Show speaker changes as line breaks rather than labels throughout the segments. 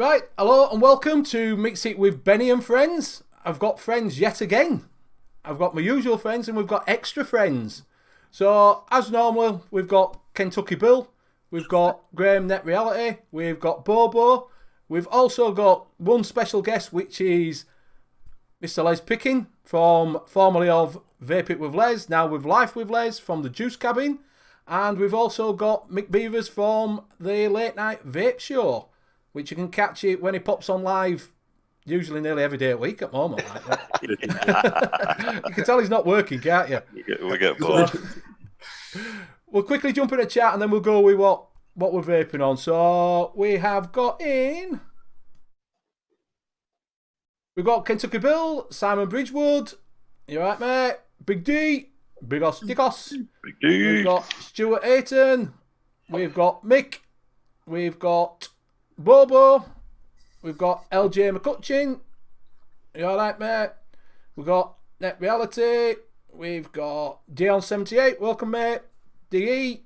Right, hello and welcome to Mix It with Benny and Friends. I've got friends yet again. I've got my usual friends and we've got extra friends. So, as normal, we've got Kentucky Bill, we've got Graham Net Reality, we've got Bobo, we've also got one special guest, which is Mr. Les Picking, formerly of Vape It with Les, now with Life with Les from the Juice Cabin. And we've also got Mick Beavers from the Late Night Vape Show, which you can catch it when he pops on live, usually nearly every day a week at the moment. You can tell he's not working, can't you?
We get bored.
We'll quickly jump in the chat and then we'll go with what we're vaping on. So we have got in... We've got Kentucky Bill, Simon Bridgewood. You alright, mate? Big D, Big Os Dickos.
Big D.
We've got Stuart Ayton. We've got Mick. We've got Bobo. We've got LJ McCutcheon. You alright, mate? We've got Net Reality. We've got Dion78. Welcome, mate. DE.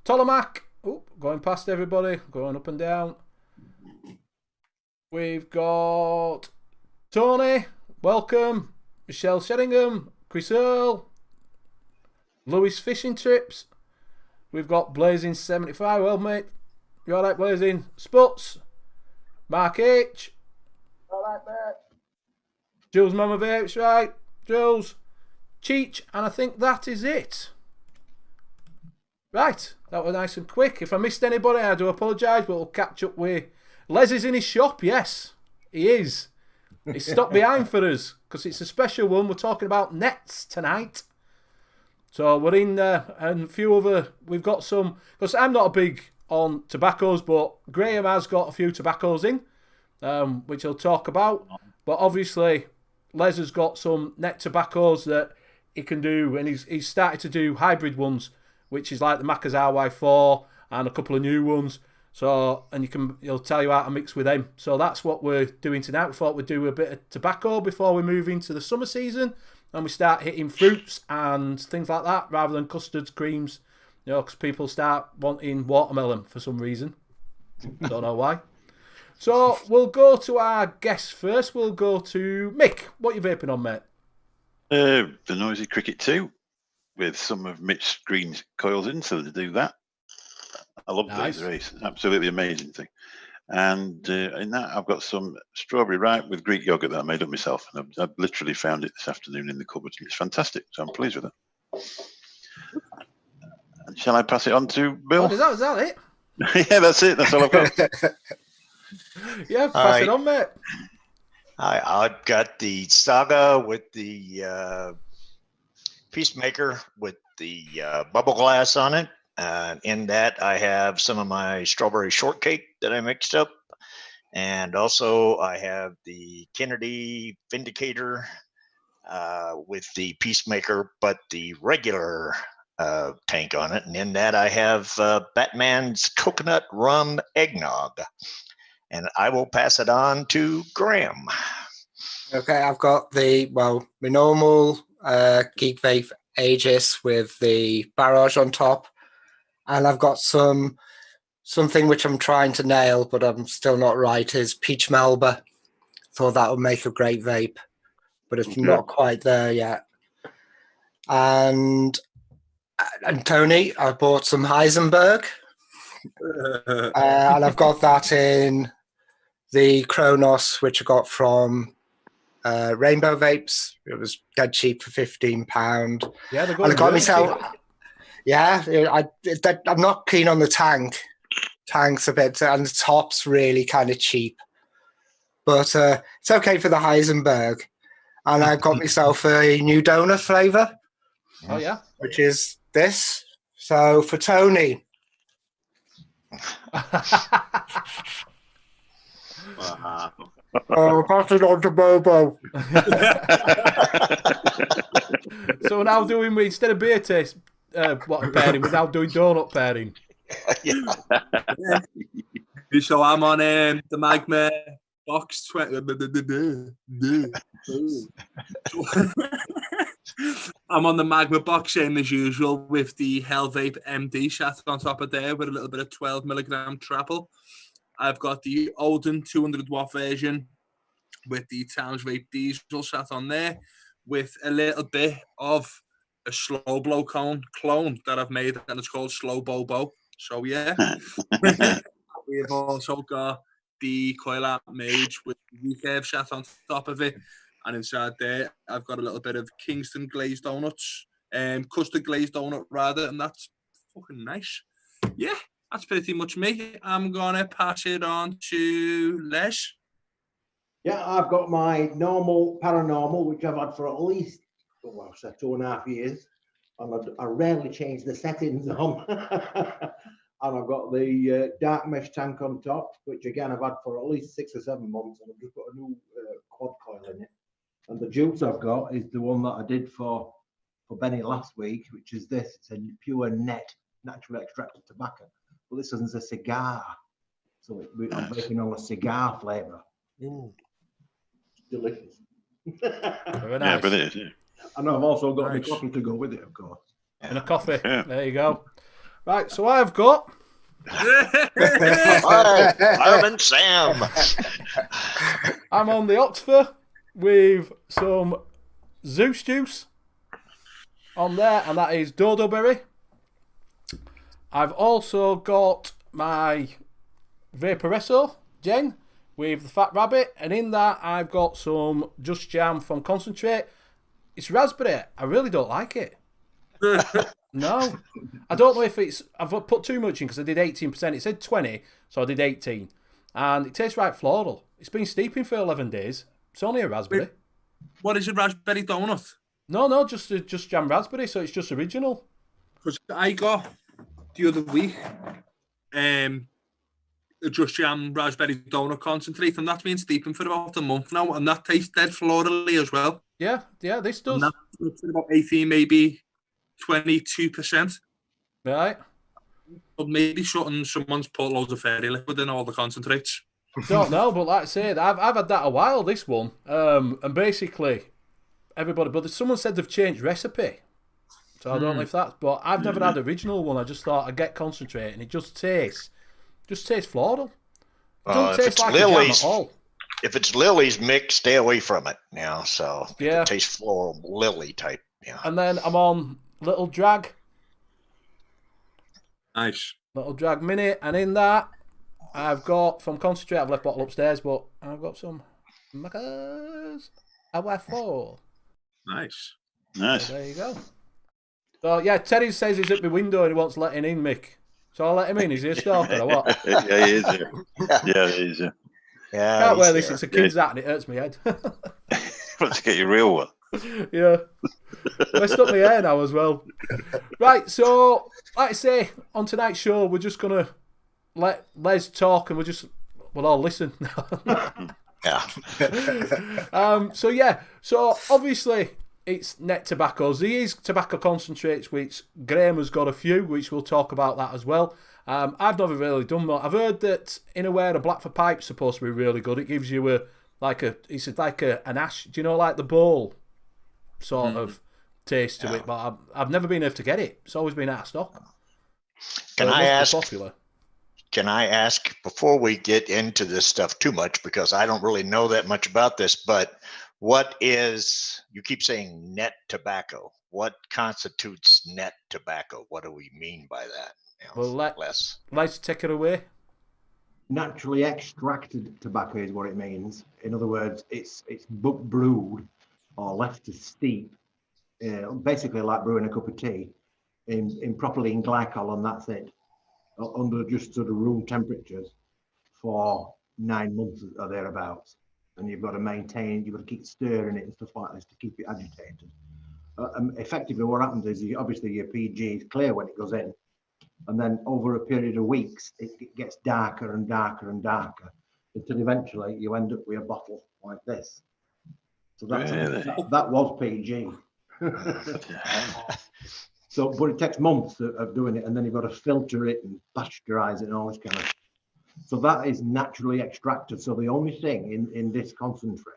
Tolomac. Oh, going past everybody. Going up and down. We've got Tony. Welcome. Michelle Sheringham. Chris Earl. Lewis Fishing Trips. We've got Blazing75. Well, mate. You alright, Blazing? Sputs. Mark H. Alright, mate. Jules Mama Vapes, right? Jules. Cheech. And I think that is it. Right. That was nice and quick. If I missed anybody, I do apologise, but we'll catch up with... Les is in his shop, yes. He is. He's stopped behind for us, because it's a special one. We're talking about N.E.T'S tonight. So we're in there, and a few other... We've got some... Because I'm not a big... on tobaccos, but Graham has got a few tobaccos in, which he'll talk about. But obviously, Les has got some net tobaccos that he can do, and he's started to do hybrid ones, which is like the Macca's RY4 and a couple of new ones. So, and he'll tell you how to mix with them. So that's what we're doing tonight. We thought we'd do a bit of tobacco before we move into the summer season, and we start hitting fruits and things like that rather than custards, creams. You know, because people start wanting watermelon for some reason. Don't know why. So, we'll go to our guests first. We'll go to Mick. What are you vaping on, mate?
The Noisy Cricket 2 with some of Mitch's green coils in, so to do that. I love
Nice.
these race. Absolutely amazing thing. And in that, I've got some strawberry ripe with Greek yogurt that I made up myself. And I've literally found it this afternoon in the cupboard. It's fantastic. So I'm pleased with it. And shall I pass it on to Bill?
Oh, is that it?
Yeah, that's it. That's all I've got.
Yeah, pass it on, mate.
I've got the Saga with the Peacemaker with the bubble glass on it. In that, I have some of my strawberry shortcake that I mixed up. And also, I have the Kennedy Vindicator with the Peacemaker, but the regular tank on it. And in that, I have Batman's Coconut Rum Eggnog. And I will pass it on to Graham.
Okay, I've got my normal Geek Vape Aegis with the barrage on top. And I've got something which I'm trying to nail, but I'm still not right, is Peach Melba. Thought that would make a great vape, but it's not quite there yet. And Tony, I bought some Heisenberg. And I've got that in the Kronos, which I got from Rainbow Vapes. It was dead cheap for £15.
Yeah, they're going
And I got
really
myself...
cheap.
Yeah, I'm not keen on the tank. Tank's a bit... And the top's really kind of cheap. But it's okay for the Heisenberg. And I got myself a new donor flavour.
Oh, yeah?
Which is this. So for Tony... Oh, pass it on to Bobo.
So we're now doing, instead of beer taste pairing, we're now doing donut pairing.
So I'm on the Magma box 20. I'm on the Magma box, same as usual, with the Hell Vape MD sat on top of there with a little bit of 12 milligram Trapple. I've got the Olden 200 watt version with the Towns Vape diesel sat on there, with a little bit of a slow blow clone that I've made, and it's called Slow Bobo. So yeah, we've also got the Coil Art Mage with the recurve sat on top of it, and inside there I've got a little bit of Kingston glazed donuts, custard glazed donut rather, and that's fucking nice. Yeah, that's pretty much me. I'm gonna pass it on to Les.
Yeah, I've got my normal paranormal, which I've had for at least, well, say 2.5 years. And I rarely change the settings on. And I've got the dark mesh tank on top, which again I've had for at least 6 or 7 months. And I've just got a new quad coil in it. And the jukes I've got is the one that I did for Benny last week, which is this. It's a pure net, naturally extracted tobacco. But this one's a cigar. So I'm making on a cigar flavour. Delicious.
Very nice.
Yeah, but it is. Yeah.
And I've also got
Nice.
the coffee to go with it, of course.
And a coffee.
Yeah.
There you go. Right, so I've got
Hi, I'm and Sam.
I'm on the Oxford with some Zeus juice on there, and that is dodo berry. I've also got my Vaporesso Jen with the Fat Rabbit, and in that I've got some Just Jam from Concentrate. It's raspberry. I really don't like it. No. I don't know if it's... I've put too much in because I did 18%. It said 20, so I did 18. And it tastes right floral. It's been steeping for 11 days. It's only a raspberry.
What is a raspberry donut?
No, just Jam raspberry, so it's just original.
Because I got the other week a Just Jam raspberry donut concentrate, and that's been steeping for about a month now, and that tastes dead florally as well.
Yeah, this does.
And that's about 18, maybe 22%.
Right.
But maybe someone's put loads of fairy liquid in all the concentrates.
Don't know, but like I said, I've had that a while, this one. And basically, everybody... But someone said they've changed recipe. So I don't know if that's... But I've never had original one. I just thought I'd get concentrate, and it just tastes floral. It doesn't taste like a jam at all.
If it's Lily's, Mick, stay away from it now. So
Yeah.
it tastes floral, Lily type. Yeah.
And then I'm on Little Drag.
Nice.
Little Drag Mini. And in that, I've got, from Concentrate, I've left bottle upstairs, but I've got some Macca's AW4.
Nice.
Nice.
So there you go. So yeah, Teddy says he's at my window and he wants letting in, Mick. So I'll let him in. Is he a stalker or what?
Yeah, he is. Yeah, he is. Yeah.
Yeah.
Can't wear
he's
this.
there.
It's a kid's hat and it hurts my head.
Let's get your real one.
Yeah. Messed up my hair now as well. Right, so like I say, on tonight's show, we're just gonna let Les talk and we'll all listen.
Yeah.
So obviously it's net tobaccos. There is tobacco concentrates, which Graham has got a few, which we'll talk about that as well. I've never really done that. I've heard that in a way a black for pipe's supposed to be really good. It gives you an ash, do you know, like the bowl sort of taste to it, but I've never been able to get it. It's always been out of stock.
Can
So it
I
must be
ask?
popular.
Can I ask before we get into this stuff too much, because I don't really know that much about this, but what is, you keep saying net tobacco. What constitutes net tobacco? What do we mean by that?
Well,
Les.
Let's take it away.
Naturally extracted tobacco is what it means. In other words, it's brewed or left to steep, basically like brewing a cup of tea, in properly in glycol, and that's it, under just sort of room temperatures for 9 months or thereabouts. And you've got to keep stirring it and stuff like this to keep it agitated. Effectively, what happens is obviously your PG is clear when it goes in, and then over a period of weeks, it gets darker and darker and darker until eventually you end up with a bottle like this. So that was PG. So, but it takes months of doing it, and then you've got to filter it and pasteurize it and all this kind of. So that is naturally extracted. So the only thing in this concentrate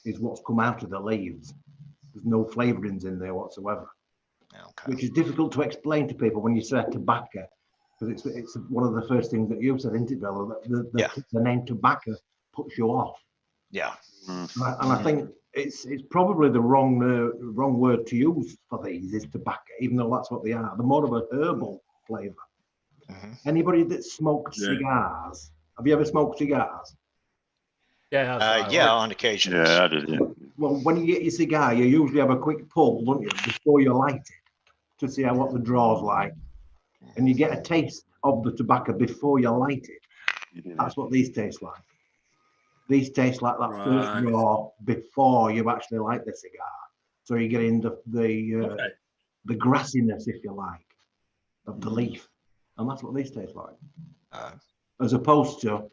is what's come out of the leaves. There's no flavorings in there whatsoever,
Okay.
which is difficult to explain to people when you say tobacco. because it's one of the first things that you said, isn't it, Bill? That the name tobacco puts you off.
Yeah.
And I think it's probably the wrong word to use for these is tobacco, even though that's what they are. They're more of a herbal flavour. Anybody that smoked cigars, have you ever smoked cigars?
Yeah, that's right.
On occasion.
Yeah, I did. Yeah.
Well, when you get your cigar, you usually have a quick pull, don't you, before you light it, to see what the draw's like. And you get a taste of the tobacco before you light it. That's what these taste like. These taste like that first draw before you actually light the cigar. So you're getting the grassiness, if you like, of the leaf. And that's what these taste like. As opposed to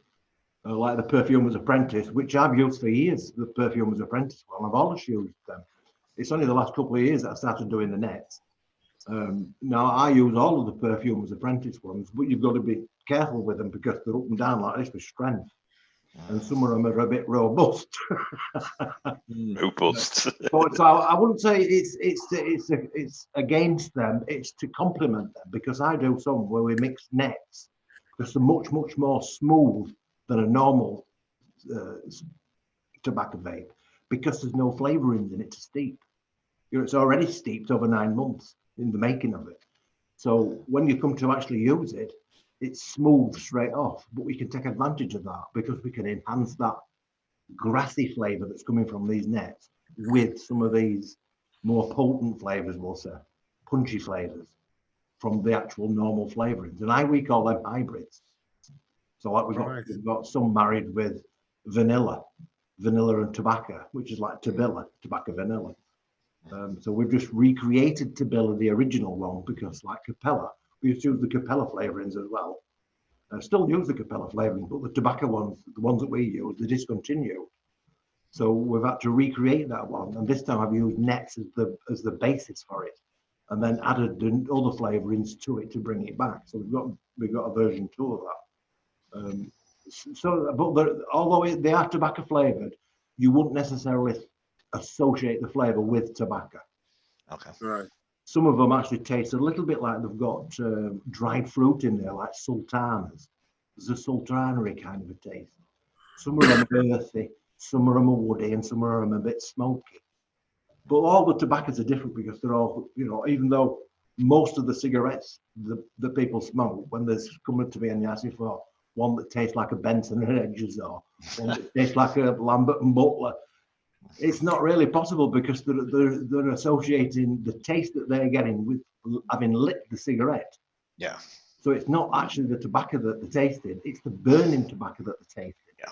like the Perfumer's Apprentice, which I've used for years, the Perfumer's Apprentice one. I've always used them. It's only the last couple of years that I started doing the nets. Now, I use all of the Perfumer's Apprentice ones, but you've got to be careful with them because they're up and down like this with strength. And some of them are a bit robust.
Robust.
But so I wouldn't say it's against them. It's to complement them, because I do some where we mix nets because they're much more smooth than a normal tobacco vape, because there's no flavorings in it to steep. It's already steeped over 9 months in the making of it. So when you come to actually use it, it's smooth straight off. But we can take advantage of that because we can enhance that grassy flavor that's coming from these nets with some of these more potent flavors, we'll say, punchy flavors from the actual normal flavorings. And we call them hybrids. So like we've got some married with vanilla and tobacco, which is like tobacco vanilla. So we've just recreated Tabilla, the original one, because like Capella, we used to use the Capella flavorings as well. Still use the Capella flavorings, but the tobacco ones, the ones that we use, they discontinued. So we've had to recreate that one, and this time I've used nets as the basis for it, and then added the other flavorings to it to bring it back. So we've got a version 2 of that. Although they are tobacco flavored, you wouldn't necessarily associate the flavor with tobacco.
Okay.
Right.
Some of them actually taste a little bit like they've got dried fruit in there, like sultanas. There's a sultanery kind of a taste. Some of them are earthy, some of them are woody, and some of them are a bit smoky. But all the tobaccos are different because they're all, even though most of the cigarettes that people smoke, when there's coming to me and asking for one that tastes like a Benson and Hedges or one that tastes like a Lambert and Butler, it's not really possible because they're associating the taste that they're getting with having lit the cigarette.
Yeah.
So it's not actually the tobacco that they tasted, it's the burning tobacco that they tasted.
Yeah.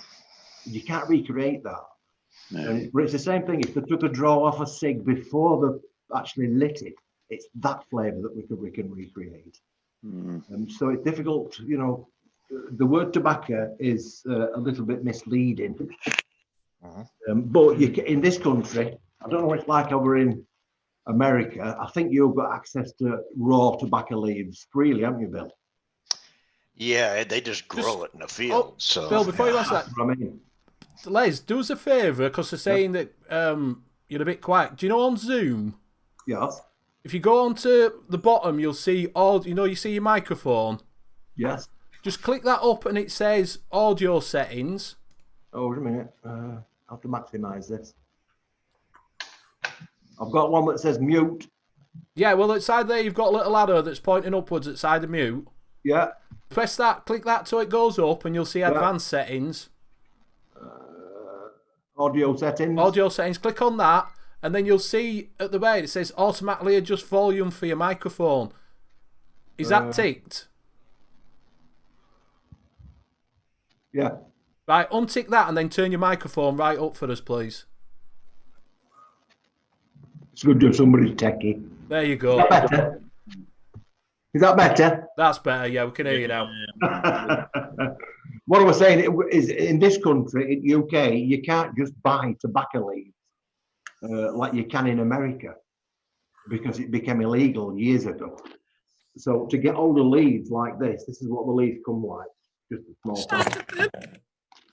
You can't recreate that.
No.
But it's the same thing. If they took a draw off a cig before they actually lit it, it's that flavour that we can recreate. So it's difficult, the word tobacco is a little bit misleading. But in this country, I don't know what it's like over in America. I think you've got access to raw tobacco leaves freely, haven't you, Bill?
Yeah, they just grow it in the field. So
Bill, before you ask that,
That's what I mean.
Les, do us a favour, because they're saying that you're a bit quiet. Do you know on Zoom,
Yes.
if you go onto the bottom, you'll see you see your microphone.
Yes.
Just click that up and it says audio settings.
Oh, wait a minute. I have to maximise this. I've got one that says mute.
Yeah, well, inside there you've got a little arrow that's pointing upwards at side of mute.
Yeah.
Press that, click that till it goes up, and you'll see advanced settings.
Audio settings.
Audio settings, click on that, and then you'll see at the way it says automatically adjust volume for your microphone. Is that ticked?
Yeah.
Right, untick that and then turn your microphone right up for us, please.
It's good to have somebody techie.
There you go.
Is that better? Is that better?
That's better, yeah, we can hear you now.
What I was saying is, in this country, in UK, you can't just buy tobacco leaves like you can in America because it became illegal years ago. So to get all the leaves like this is what the leaves come like. Just a small thing.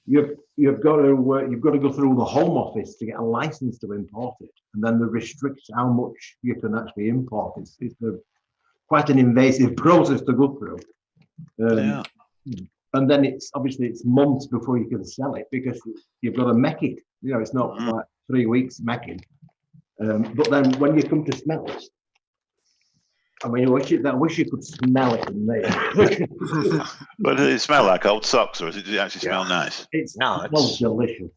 You've got to go through the Home Office to get a license to import it, and then they restrict how much you can actually import. It's quite an invasive process to go through.
Yeah.
And then it's months before you can sell it because you've got to make it. You know, it's not like 3 weeks making. But then when you come to smell it, I mean, I wish you could smell it in there.
But does it smell like old socks, or does it actually smell nice?
It smells delicious.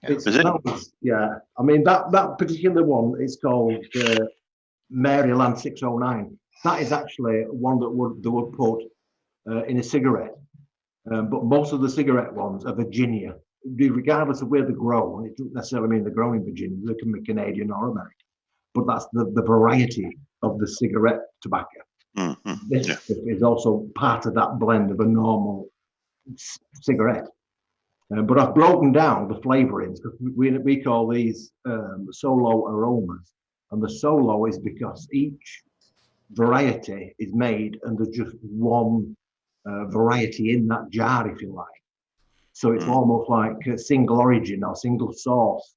Yeah.
It smells, yeah. I mean, that particular one is called Maryland 609. That is actually one that would put in a cigarette. But most of the cigarette ones are Virginia, regardless of where they're grown. It doesn't necessarily mean they're grown in Virginia. They can be Canadian or American. But that's the variety of the cigarette tobacco.
Mm-hmm.
This is also part of that blend of a normal cigarette. But I've broken down the flavorings because we call these solo aromas. And the solo is because each variety is made under just one variety in that jar, if you like. So it's almost like a single origin or single source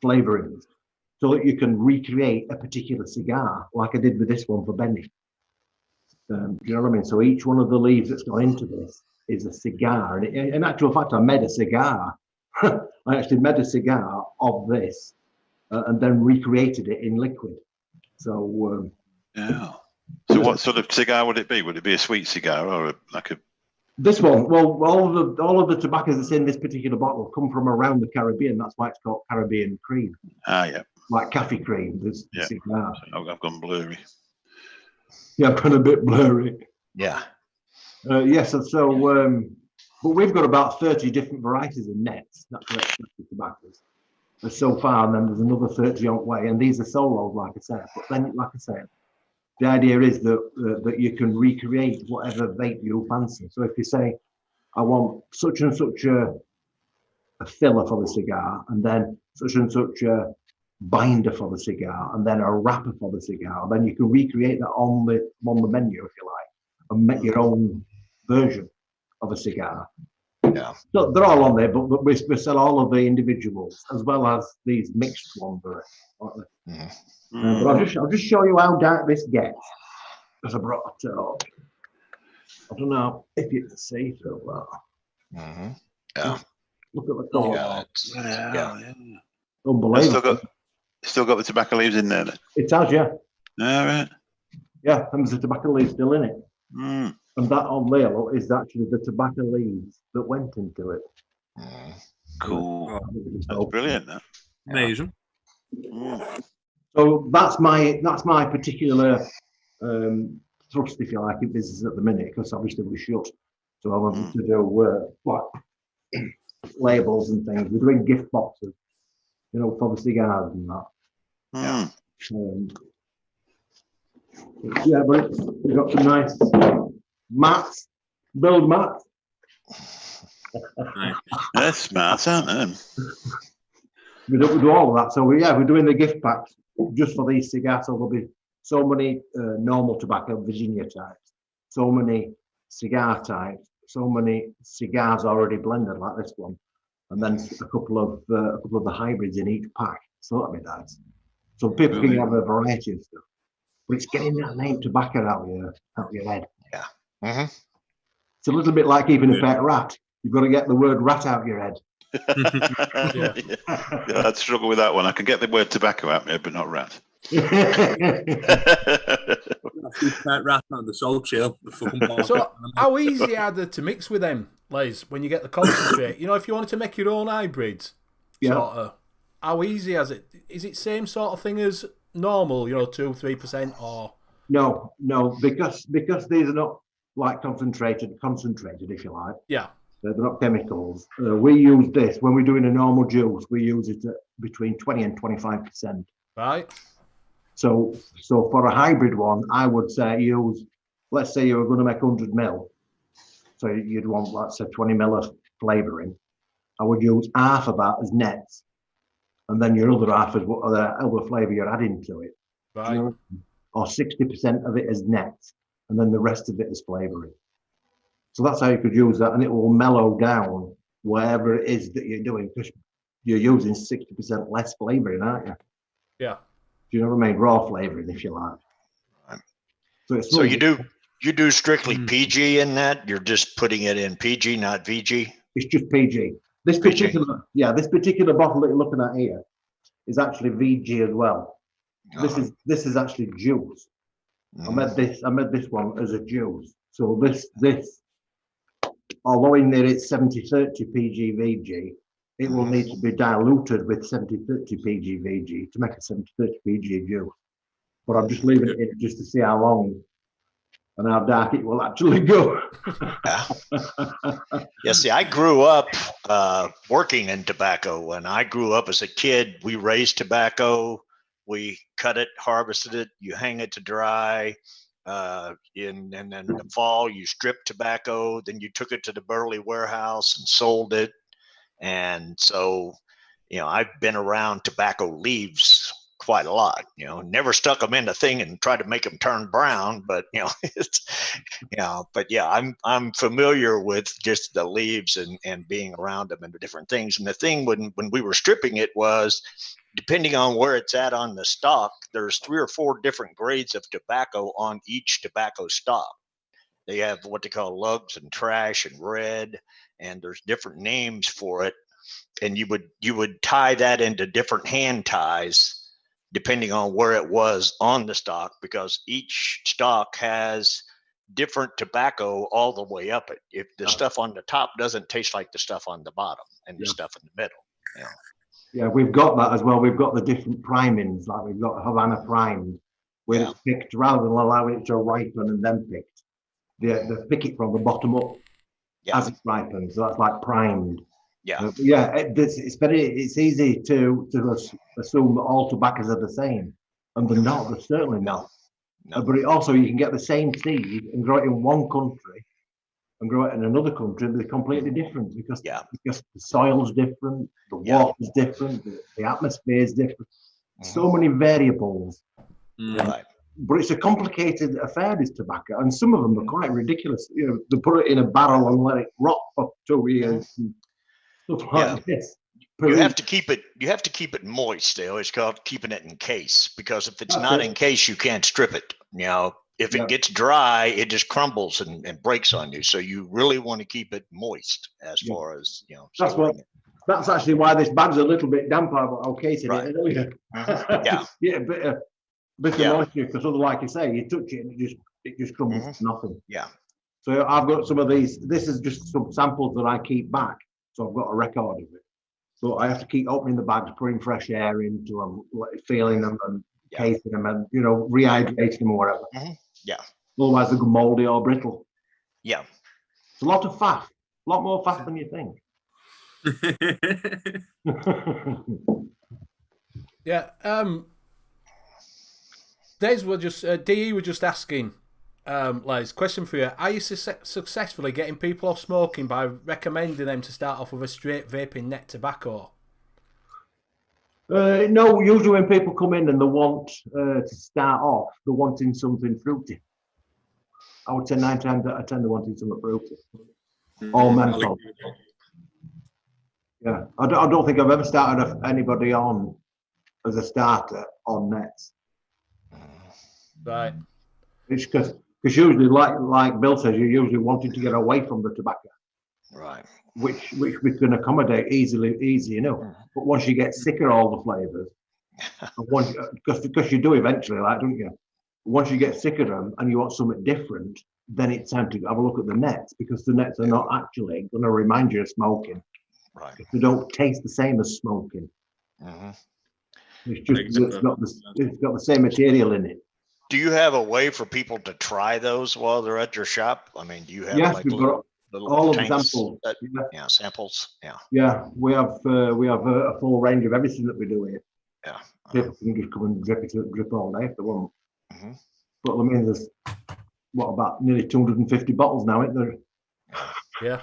flavorings, so that you can recreate a particular cigar, like I did with this one for Benny. Do you know what I mean? So each one of the leaves that's gone into this is a cigar. And in actual fact, I made a cigar. I actually made a cigar of this and then recreated it in liquid. So
yeah. So what sort of cigar would it be? Would it be a sweet cigar or
this one? Well, all of the tobaccos that's in this particular bottle come from around the Caribbean. That's why it's called Caribbean cream.
Ah, yeah.
Like coffee cream. There's cigar.
I've gone blurry.
Yeah, I've gone a bit blurry.
Yeah.
Yes, but we've got about 30 different varieties of N.E.T'S, natural extracted tobaccos, so far, and then there's another 30 on way, and these are solos, like I said. But then, like I said, the idea is that you can recreate whatever vape you fancy. So if you say, I want such and such a filler for the cigar, and then such and such a binder for the cigar, and then a wrapper for the cigar, then you can recreate that on the menu, if you like, and make your own version of a cigar.
Yeah.
So they're all on there, but we sell all of the individuals as well as these mixed ones. But I'll just show you how dark this gets, because I brought it up. I don't know if you can see through that.
Yeah.
Look at the color.
Yeah.
Unbelievable.
Still got the tobacco leaves in there then?
It has, yeah.
All right.
Yeah, and there's the tobacco leaves still in it.
Mm.
And that on there is actually the tobacco leaves that went into it.
Cool. That's brilliant. That.
Amazing.
Mm.
So that's my particular thrust, if you like, in business at the minute, because obviously we're shut. So I wanted to do like labels and things. We're doing gift boxes, you know, for the cigars and that. Yeah, but we've got some nice mats, build mats.
They're smart, aren't they?
We do all of that. So we're doing the gift packs just for these cigars. So there'll be so many normal tobacco, Virginia types, so many cigar types, so many cigars already blended like this one, and then a couple of the hybrids in each pack. So that'll be nice. So people can have a variety of stuff. But it's getting that name tobacco out of your head.
Yeah. Mm-hmm.
It's a little bit like keeping a pet rat. You've got to get the word rat out of your head.
Yeah, I'd struggle with that one. I can get the word tobacco out there, but not rat.
Rat on the soul chill.
So, how easy are they to mix with them, Les, when you get the concentrate? You know, if you wanted to make your own hybrids, sort of, how easy is it? Is it same sort of thing as normal, you know, 2-3%, or
no, because these are not like concentrated, if you like.
Yeah.
They're not chemicals. We use this when we're doing a normal juice. We use it at between 20 and 25%.
Right.
So for a hybrid one, I would say use. Let's say you were going to make 100 ml, so you'd want, let's say, 20 ml of flavoring. I would use half of that as N.E.T'S, and then your other half is what other flavor you're adding to it.
Right.
You know? Or 60% of it as N.E.T'S, and then the rest of it is flavoring. So that's how you could use that, and it will mellow down whatever it is that you're doing, because you're using 60% less flavoring, aren't you?
Yeah.
Do you know what I mean? Raw flavoring, if you like.
So you do You do strictly PG in that? You're just putting it in PG, not VG?
It's just PG. This
PG.
particular bottle that you're looking at here is actually VG as well. This is actually juice. I made this one as a juice. So this, although in there it's 70-30 PG VG, it will need to be diluted with 70-30 PG VG to make a 70-30 PG juice. But I'm just leaving it in just to see how long and how dark it will actually go.
Yeah, see, I grew up working in tobacco. When I grew up as a kid, we raised tobacco. We cut it, harvested it, you hang it to dry. And then in the fall, you stripped tobacco, then you took it to the burley warehouse and sold it. And so, I've been around tobacco leaves quite a lot, never stuck them in the thing and tried to make them turn brown, but I'm familiar with just the leaves and being around them and the different things. And the thing when we were stripping it was, depending on where it's at on the stalk, there's 3 or 4 different grades of tobacco on each tobacco stalk. They have what they call lugs and trash and red, and there's different names for it. And you would tie that into different hand ties depending on where it was on the stalk, because each stalk has different tobacco all the way up it. If the stuff on the top doesn't taste like the stuff on the bottom and the stuff in the middle.
Yeah, we've got that as well. We've got the different primings, like we've got Havana primed, where it's picked rather than allowing it to ripen and then picked. They pick it from the bottom up as it ripens. So that's like primed. It's easy to assume that all tobaccos are the same, and they're not. They're certainly not. But it also, you can get the same seed and grow it in one country and grow it in another country, and they're completely different because the soil's different, the water's different, the atmosphere is different. So many variables.
Right.
But it's a complicated affair, this tobacco, and some of them are quite ridiculous. They put it in a barrel and let it rot for 2 years. And stuff like this.
You have to keep it moist. It's called keeping it in case, because if it's not in case, you can't strip it. If it gets dry, it just crumbles and breaks on you. So you really want to keep it moist as far as
That's actually why this bag's a little bit damp. I'll case it earlier. A bit of moisture, because otherwise, like you say, you touch it and it just crumbles to nothing.
Yeah.
So I've got some of these. This is just some samples that I keep back, so I've got a record of it. But I have to keep opening the bags, putting fresh air into them, feeling them and casing them, and rehydrating them or whatever.
Yeah.
Otherwise, they go mouldy or brittle.
Yeah.
It's a lot of faff, a lot more faff than you think.
Des were just DE were just asking, Les, question for you: are you successfully getting people off smoking by recommending them to start off with a straight vaping net tobacco?
No, usually when people come in and they want to start off, they're wanting something fruity. I would say 9 times out of 10 they're wanting something fruity. Or menthol. Yeah, I don't think I've ever started anybody on as a starter on nets.
Right.
It's because usually, like Bill says, you're usually wanting to get away from the tobacco.
Right.
Which we can accommodate easy enough. But once you get sick of all the flavours, because you do eventually, don't you? Once you get sick of them and you want something different, then it's time to have a look at the nets, because the nets are not actually going to remind you of smoking.
Right.
They don't taste the same as smoking. It's just it's got the same material in it.
Do you have a way for people to try those while they're at your shop? I mean, do you have
we've got all of the samples.
Samples.
Yeah, we have a full range of everything that we do here.
Yeah.
People can just come and drip all day if they want. But I mean, there's about nearly 250 bottles now, isn't there?
Yeah.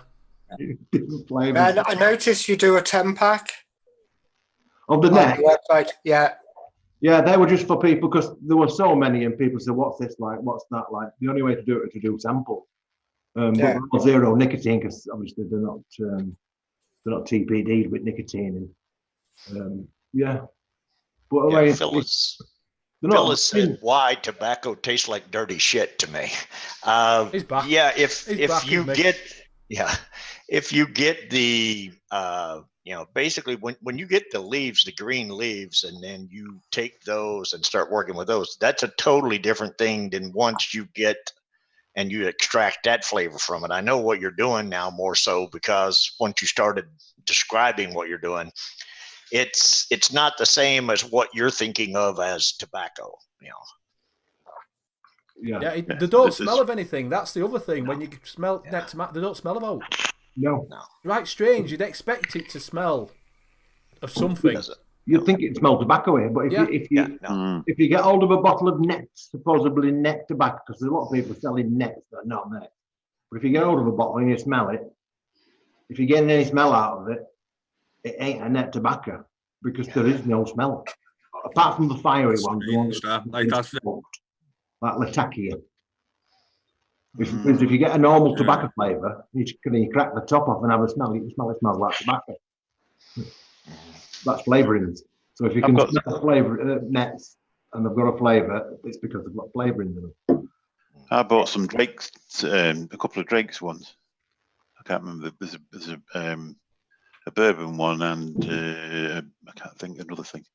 Different flavors.
I noticed you do a 10-pack
of the net.
Website.
Yeah, they were just for people, because there were so many, and people said, "What's this like? What's that like?" The only way to do it is to do samples. But zero nicotine, because obviously they're not TPD'd with nicotine. But
Phyllis said, "Why tobacco tastes like dirty shit to me."
He's back.
Yeah,
He's
if
back,
you
Mick.
get the basically when you get the leaves, the green leaves, and then you take those and start working with those, that's a totally different thing than once you get and you extract that flavor from it. I know what you're doing now more so because once you started describing what you're doing, it's not the same as what you're thinking of as tobacco,
Yeah.
They don't smell of anything. That's the other thing. When you smell neck tobacco, they don't smell of oat.
No.
Right, strange. You'd expect it to smell of something.
You'd think it smelled tobacco, but if you get hold of a bottle of N.E.T'S, supposedly neck tobacco, because there's a lot of people selling N.E.T'S that are not N.E.T'S. But if you get hold of a bottle and you smell it, if you're getting any smell out of it, it ain't a N.E.T. tobacco because there is no smell apart from the fiery ones. The ones like Latakia. Because if you get a normal tobacco flavour, you crack the top off and have a smell, you can smell it smells like tobacco. That's flavourings. So if you can smell flavour N.E.T'S and they've got a flavour, it's because they've got flavourings in them.
I bought some Drake's, a couple of Drake's ones. I can't remember. There's a bourbon one and I can't think of another thing.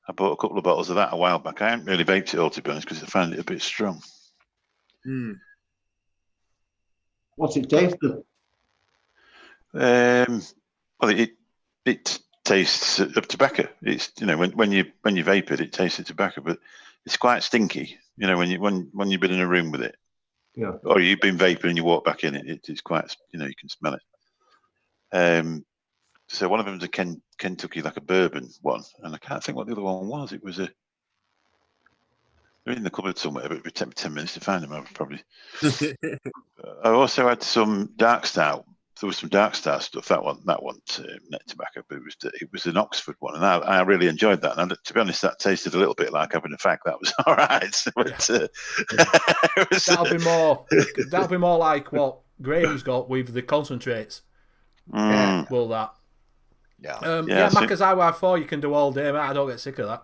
I bought a couple of bottles of that a while back. I haven't really vaped it all, to be honest, because I found it a bit strong.
What's it taste of?
Well, it tastes of tobacco. It's when you vape it, it tastes of tobacco, but it's quite stinky. When you've been in a room with it, or you've been vaping and you walk back in it, it's quite you can smell it. So one of them is a Kentucky, like a bourbon one, and I can't think what the other one was. It was they're in the cupboard somewhere, but it would take me 10 minutes to find them. I would probably. I also had some dark stout. There was some dark stout stuff. That one net tobacco, but it was an Oxford one, and I really enjoyed that. And to be honest, that tasted a little bit like having a fag. That was all right. But,
that'll be more like what Graham's got with the concentrates. Well, that. Macca's IY4 you can do all day, mate. I don't get sick of that.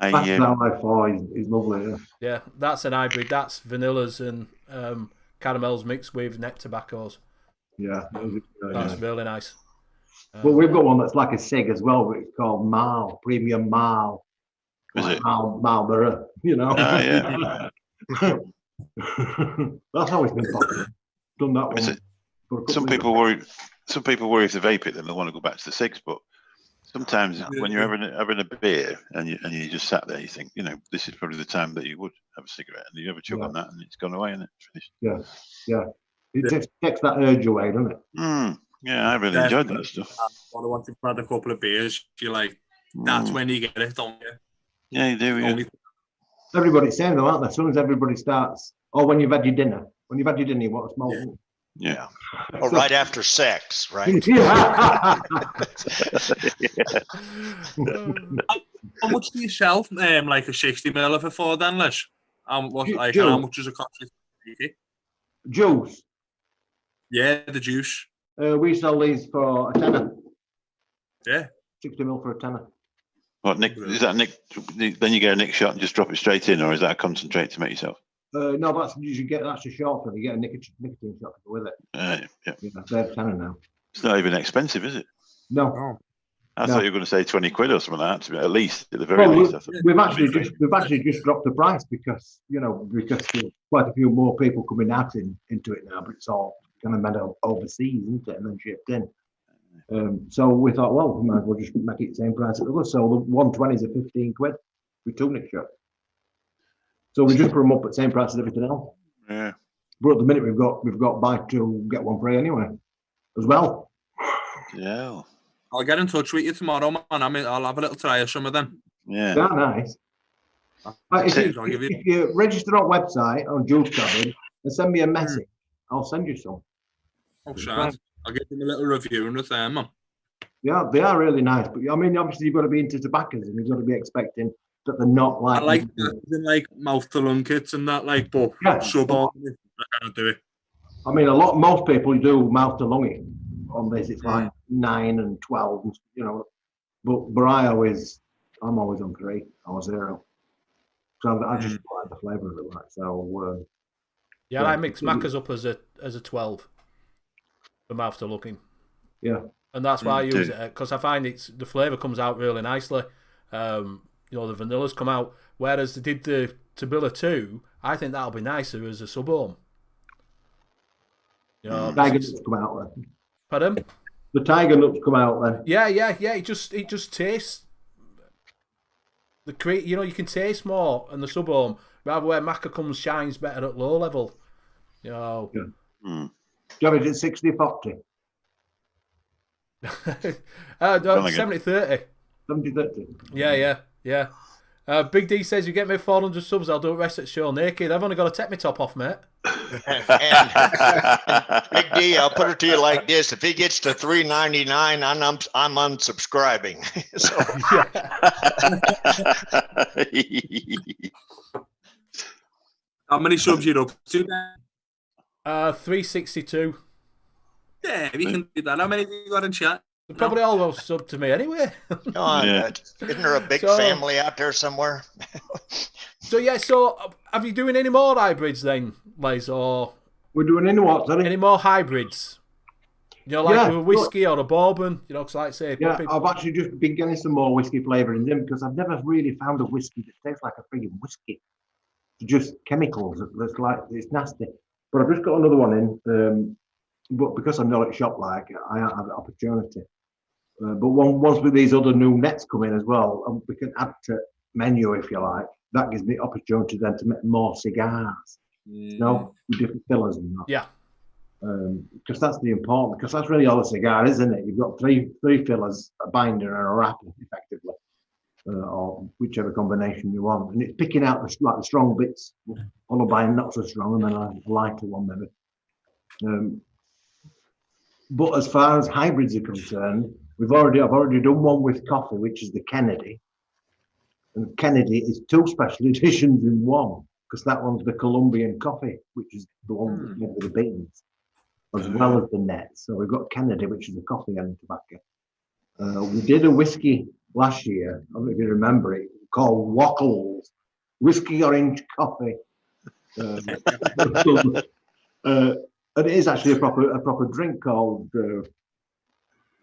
That's IY4 is lovely.
Yeah, that's an hybrid. That's vanillas and caramels mixed with neck tobaccos.
Yeah,
that's really nice.
Well, we've got one that's like a cig as well, but it's called Mal, Premium Mal.
Is it?
Marlboro,
yeah.
That's how it's been popular. Done that one.
Some people worry if they vape it, then they want to go back to the cigs. But sometimes when you're having a beer and you just sat there, you think, this is probably the time that you would have a cigarette, and you have a chug on that, and it's gone away and it's finished.
Yeah. It just takes that urge away, doesn't it?
Yeah, I really enjoyed that stuff.
Once you've had a couple of beers, you're like, that's when you get it, don't you?
Yeah, you do. Yeah.
Everybody's saying though, aren't they? As soon as everybody starts, or when you've had your dinner, you want to smoke.
Yeah. Or right after sex, right?
Yeah.
How much do you sell? Like a 60 ml for 4 then, Les? How much is a cost?
Juice.
Yeah, the juice.
We sell these for a tenner.
Yeah.
60 ml for a tenner.
What, Nick? Is that Nick? Then you get a Nick shot and just drop it straight in, or is that a concentrate to make yourself?
No, that's a short one. You get a nicotine shot to go with it.
Yeah.
They're tenner now.
It's not even expensive, is it?
No.
I thought you were going to say 20 quid or something like that. At least, at the very least. I thought.
We've actually just dropped the price because there's quite a few more people coming out into it now, but it's all kind of made overseas, isn't it, and then shipped in. So we thought, well, we might as well just make it the same price as the other. So the 120s are 15 quid with 2 Nick shots. So we just put them up at the same price as everything else.
Yeah.
But at the minute we've got buy 2 get 1 free anyway, as well.
Yeah.
I'll get in touch with you tomorrow, man. I'll have a little try of some of them.
Yeah.
They're nice. If you register on website on Juice Cabin and send me a message, I'll send you some.
Oh, sure. I'll give them a little review and return them.
Yeah, they are really nice. But I mean, obviously, you've got to be into tobaccos and you've got to be expecting that they're not like.
I like mouth to lung kits and that, but sub on it, I can't do it.
I mean, most people do mouth to lung on this. It's like 9 and 12, but I always I'm always on 3 or 0. So I just like the flavour of it, like so.
Yeah, I mix Macca's up as a 12 for mouth to looking.
Yeah,
and that's why I use it, because I find the flavour comes out really nicely. The vanillas come out, whereas they did the Tabilla 2, I think that'll be nicer as a sub-home.
Tiger nuts come out then.
Pardon?
The tiger nuts come out then.
Yeah. It just tastes. You can taste more in the sub-home, rather where Macca shines better at low level.
Yeah. Do you have it at 60-40?
70-30.
70-30.
Yeah. Big D says, you get me 400 subs, I'll do a rest at show naked. I've only got to take my top off, mate.
and Big D, I'll put it to you like this: if he gets to $3.99, I'm unsubscribing.
How many subs you up to?
362.
Yeah, we can do that. How many have you got in chat?
Probably all will sub to me anyway.
Come on, isn't there a big family out there somewhere?
So have you doing any more hybrids then, Les? Or
we're doing any what? Sorry?
Any more hybrids? Like a whiskey or a bourbon. Because like I say,
I've actually just been getting some more whiskey flavouring in because I've never really found a whiskey that tastes like a freaking whiskey. It's just chemicals. It's nasty. But I've just got another one in. But because I'm not at shop, I have an opportunity. But once with these other new nets come in as well, we can add to menu if you like. That gives me opportunity then to make more cigars. With different fillers and that.
Yeah.
Because that's the important. Because that's really all a cigar, isn't it? You've got three fillers, a binder, and a wrapper, effectively, or whichever combination you want. And it's picking out the strong bits, followed by not so strong, and then a lighter one maybe. But as far as hybrids are concerned, I've already done one with coffee, which is the Kennedy. And Kennedy is 2 special editions in one, because that one's the Colombian coffee, which is the one with the beans, as well as the net. So we've got Kennedy, which is the coffee and tobacco. We did a whiskey last year, I don't know if you remember it, called Wackles, whiskey orange coffee. And it is actually a proper drink called.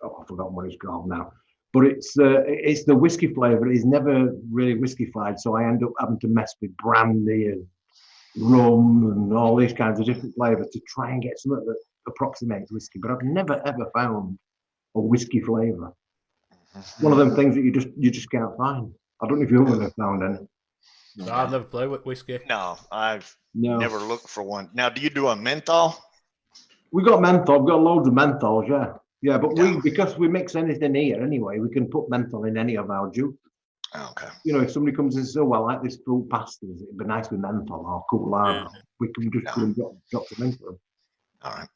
I've forgotten what it's called now, but it's the whiskey flavour. It's never really whiskeyfied, so I end up having to mess with brandy and rum and all these kinds of different flavours to try and get something that approximates whiskey. But I've never ever found a whiskey flavour. One of them things that you just can't find. I don't know if you've ever found any.
No, I've never played with whiskey.
No, I've never looked for one. Now, do you do a menthol?
We got menthol. We've got loads of menthols, yeah. But because we mix anything here anyway, we can put menthol in any of our juice.
Okay.
If somebody comes and says, "Oh, well, I like this fruit pastas, it'd be nice with menthol or coolado," we can just drop some into them.
All right.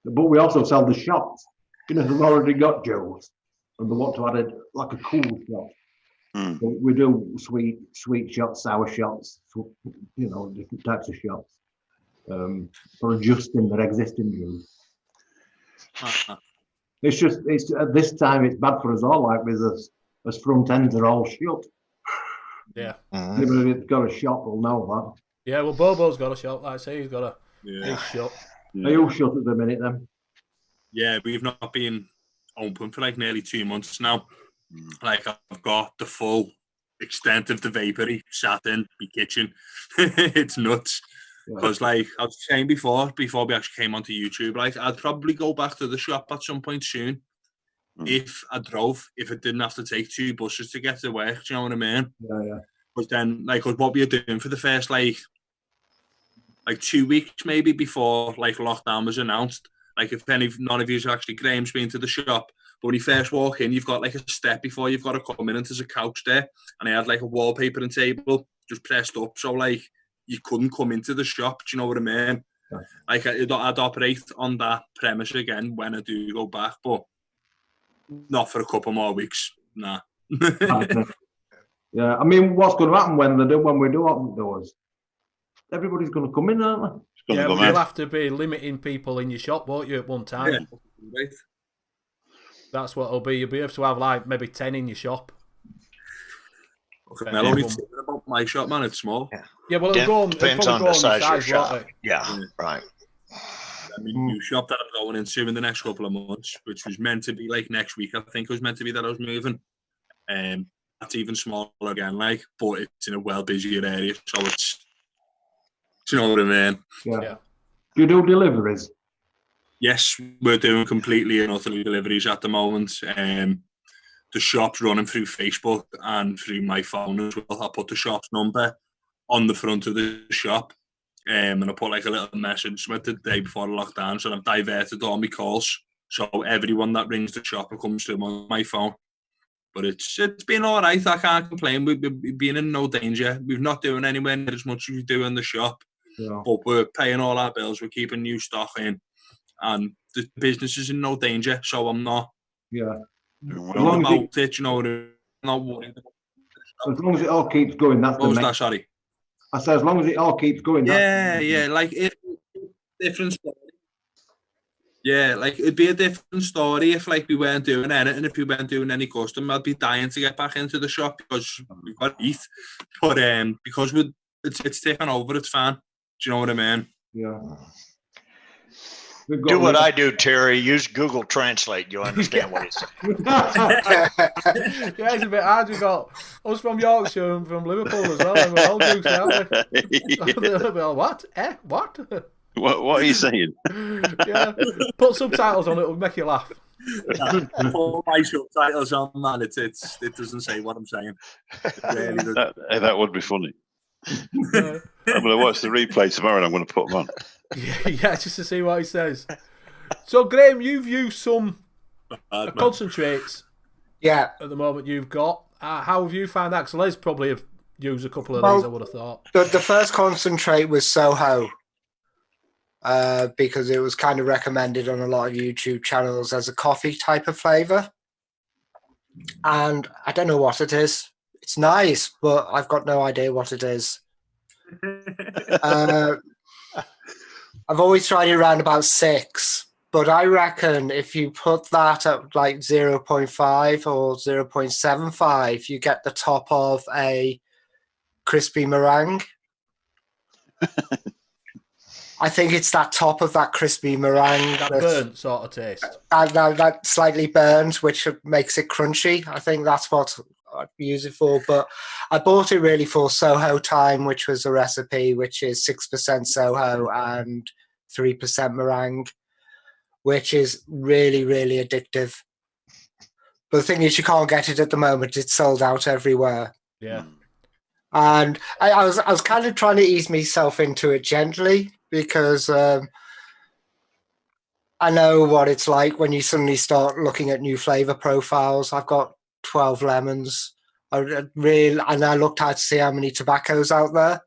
But we also sell the shots. They've already got juice, and they want to add like a cool shot. So we do sweet shots, sour shots, different types of shots for adjusting their existing juice. It's at this time it's bad for us all, like with us as front ends are all shut.
Yeah.
Anybody that's got a shop will know that.
Yeah, well, Bobo's got a shop, like I say, he's got he's shut.
Are you shut at the minute then?
Yeah, we've not been open for like nearly 2 months now. Like I've got the full extent of the vapery sat in my kitchen. It's nuts. Because like I was saying before we actually came onto YouTube, like I'd probably go back to the shop at some point soon if I drove, if it didn't have to take 2 buses to get to work. Do you know what I mean?
Yeah.
But then like what we were doing for the first like 2 weeks maybe before like lockdown was announced. Like if none of you actually Graham's been to the shop, but when you first walk in, you've got like a step before you've got to come in, and there's a couch there, and I had like a wallpaper and table just pressed up, so like you couldn't come into the shop. Do you know what I mean? Yeah. Like I'd operate on that premise again when I do go back, but not for a couple more weeks. Nah.
Yeah, I mean, what's going to happen when we do open doors? Everybody's going to come in, aren't they?
Yeah, but you'll have to be limiting people in your shop, won't you, at one time?
Yeah. Right.
That's what it'll be. You'll be able to have like maybe 10 in your shop.
I'll only thinking about my shop, man. It's small.
Yeah, well, it'll
depends on the size of your shop. Yeah, right.
I mean, new shop that I'm going into in the next couple of months, which was meant to be like next week. I think it was meant to be that I was moving. That's even smaller again, like, but it's in a well busier area, so it's. Do you know what I mean?
Yeah. Do you do deliveries?
Yes, we're doing completely and utterly deliveries at the moment. The shop's running through Facebook and through my phone as well. I put the shop's number on the front of the shop, and I put like a little message with the day before the lockdown, so I've diverted all my calls. So everyone that rings the shop comes to my phone. But it's been all right. I can't complain. We've been in no danger. We're not doing anywhere near as much as we do in the shop. Yeah. But we're paying all our bills. We're keeping new stock in. And the business is in no danger. So I'm not about it, you know. I'm not worried.
As long as it all keeps going, that's the main.
Sorry.
I said, as long as it all keeps going.
Yeah. Like, if different story. Yeah, like, it'd be a different story if, like, we weren't doing anything. If we weren't doing any custom, I'd be dying to get back into the shop because we've got to eat. But because it's taken over, it's fine. Do you know what I mean?
Yeah.
Do what I do, Terry. Use Google Translate. You'll understand what he's saying.
Yeah, it's a bit hard. We've got us from Yorkshire and from Liverpool as well. And we're all Goose, aren't we? What? What?
What are you saying?
Yeah, put subtitles on it. It'll make you laugh.
Put my subtitles on, man. It doesn't say what I'm saying. Really
that would be funny. I'm going to watch the replay tomorrow and I'm going to put them on.
Yeah, just to see what he says. So, Graham, you've used some concentrates.
Yeah.
At the moment, you've got. How have you found that? Because Les probably have used a couple of these, I would have thought.
The first concentrate was Soho. Because it was kind of recommended on a lot of YouTube channels as a coffee type of flavour. And I don't know what it is. It's nice, but I've got no idea what it is. I've always tried it around about 6, but I reckon if you put that at like 0.5 or 0.75, you get the top of a crispy meringue. I think it's that top of that crispy meringue.
That burnt sort of taste.
That slightly burnt, which makes it crunchy. I think that's what I'd use it for. But I bought it really for Soho time, which was a recipe, which is 6% Soho and 3% meringue, which is really, really addictive. But the thing is, you can't get it at the moment. It's sold out everywhere.
Yeah.
And I was kind of trying to ease myself into it gently, because I know what it's like when you suddenly start looking at new flavor profiles. I've got 12 lemons. And I looked out to see how many tobaccos out there.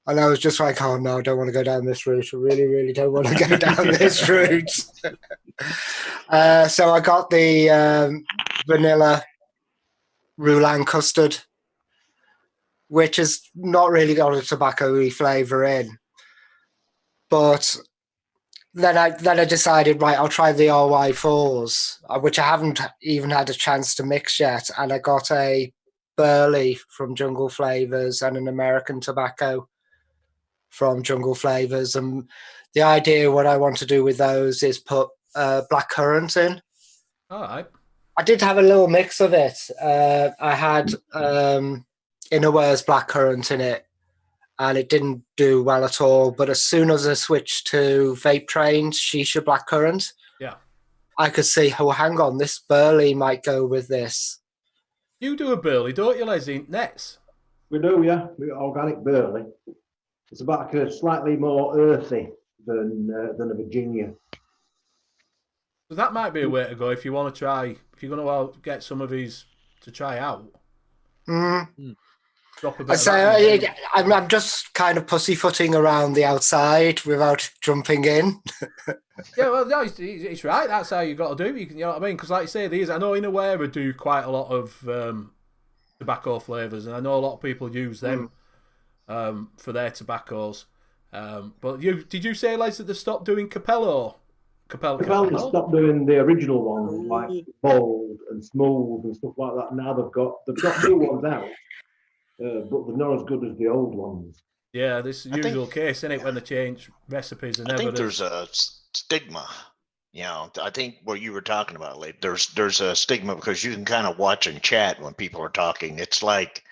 And I was just like, oh no, I don't want to go down this route. I really, really don't want to go down this route. So I got the vanilla Roulan custard, which has not really got a tobacco-y flavour in. But then I decided, right, I'll try the RY4s, which I haven't even had a chance to mix yet. And I got a Burley from Jungle Flavors and an American tobacco from Jungle Flavors. And the idea, what I want to do with those is put black currant in.
All right.
I did have a little mix of it. I had Innerwear's black currant in it, and it didn't do well at all. But as soon as I switched to Vape Train's Shisha black currant, I could see, oh, hang on, this Burley might go with this.
You do a Burley, don't you, Les? N.E.T'S?
We do, yeah. We got organic Burley. It's about slightly more earthy than a Virginia.
So that might be a way to go if you want to try. If you're going to get some of these to try out. Drop a bit
I'm just kind of pussyfooting around the outside without jumping in.
Yeah, well, no, it's right. That's how you got to do. You know what I mean? Because, like you say, I know Innerwear do quite a lot of tobacco flavours, and I know a lot of people use them for their tobaccos. But did you say, Les, that they stopped doing Capello
stopped doing the original ones, like bold and smooth and stuff like that. Now they've got new ones out, but they're not as good as the old ones.
Yeah, this is the usual case, isn't it? When they change recipes and
I think there's a stigma. I think what you were talking about, Lee, there's a stigma because you can kind of watch and chat when people are talking. It's like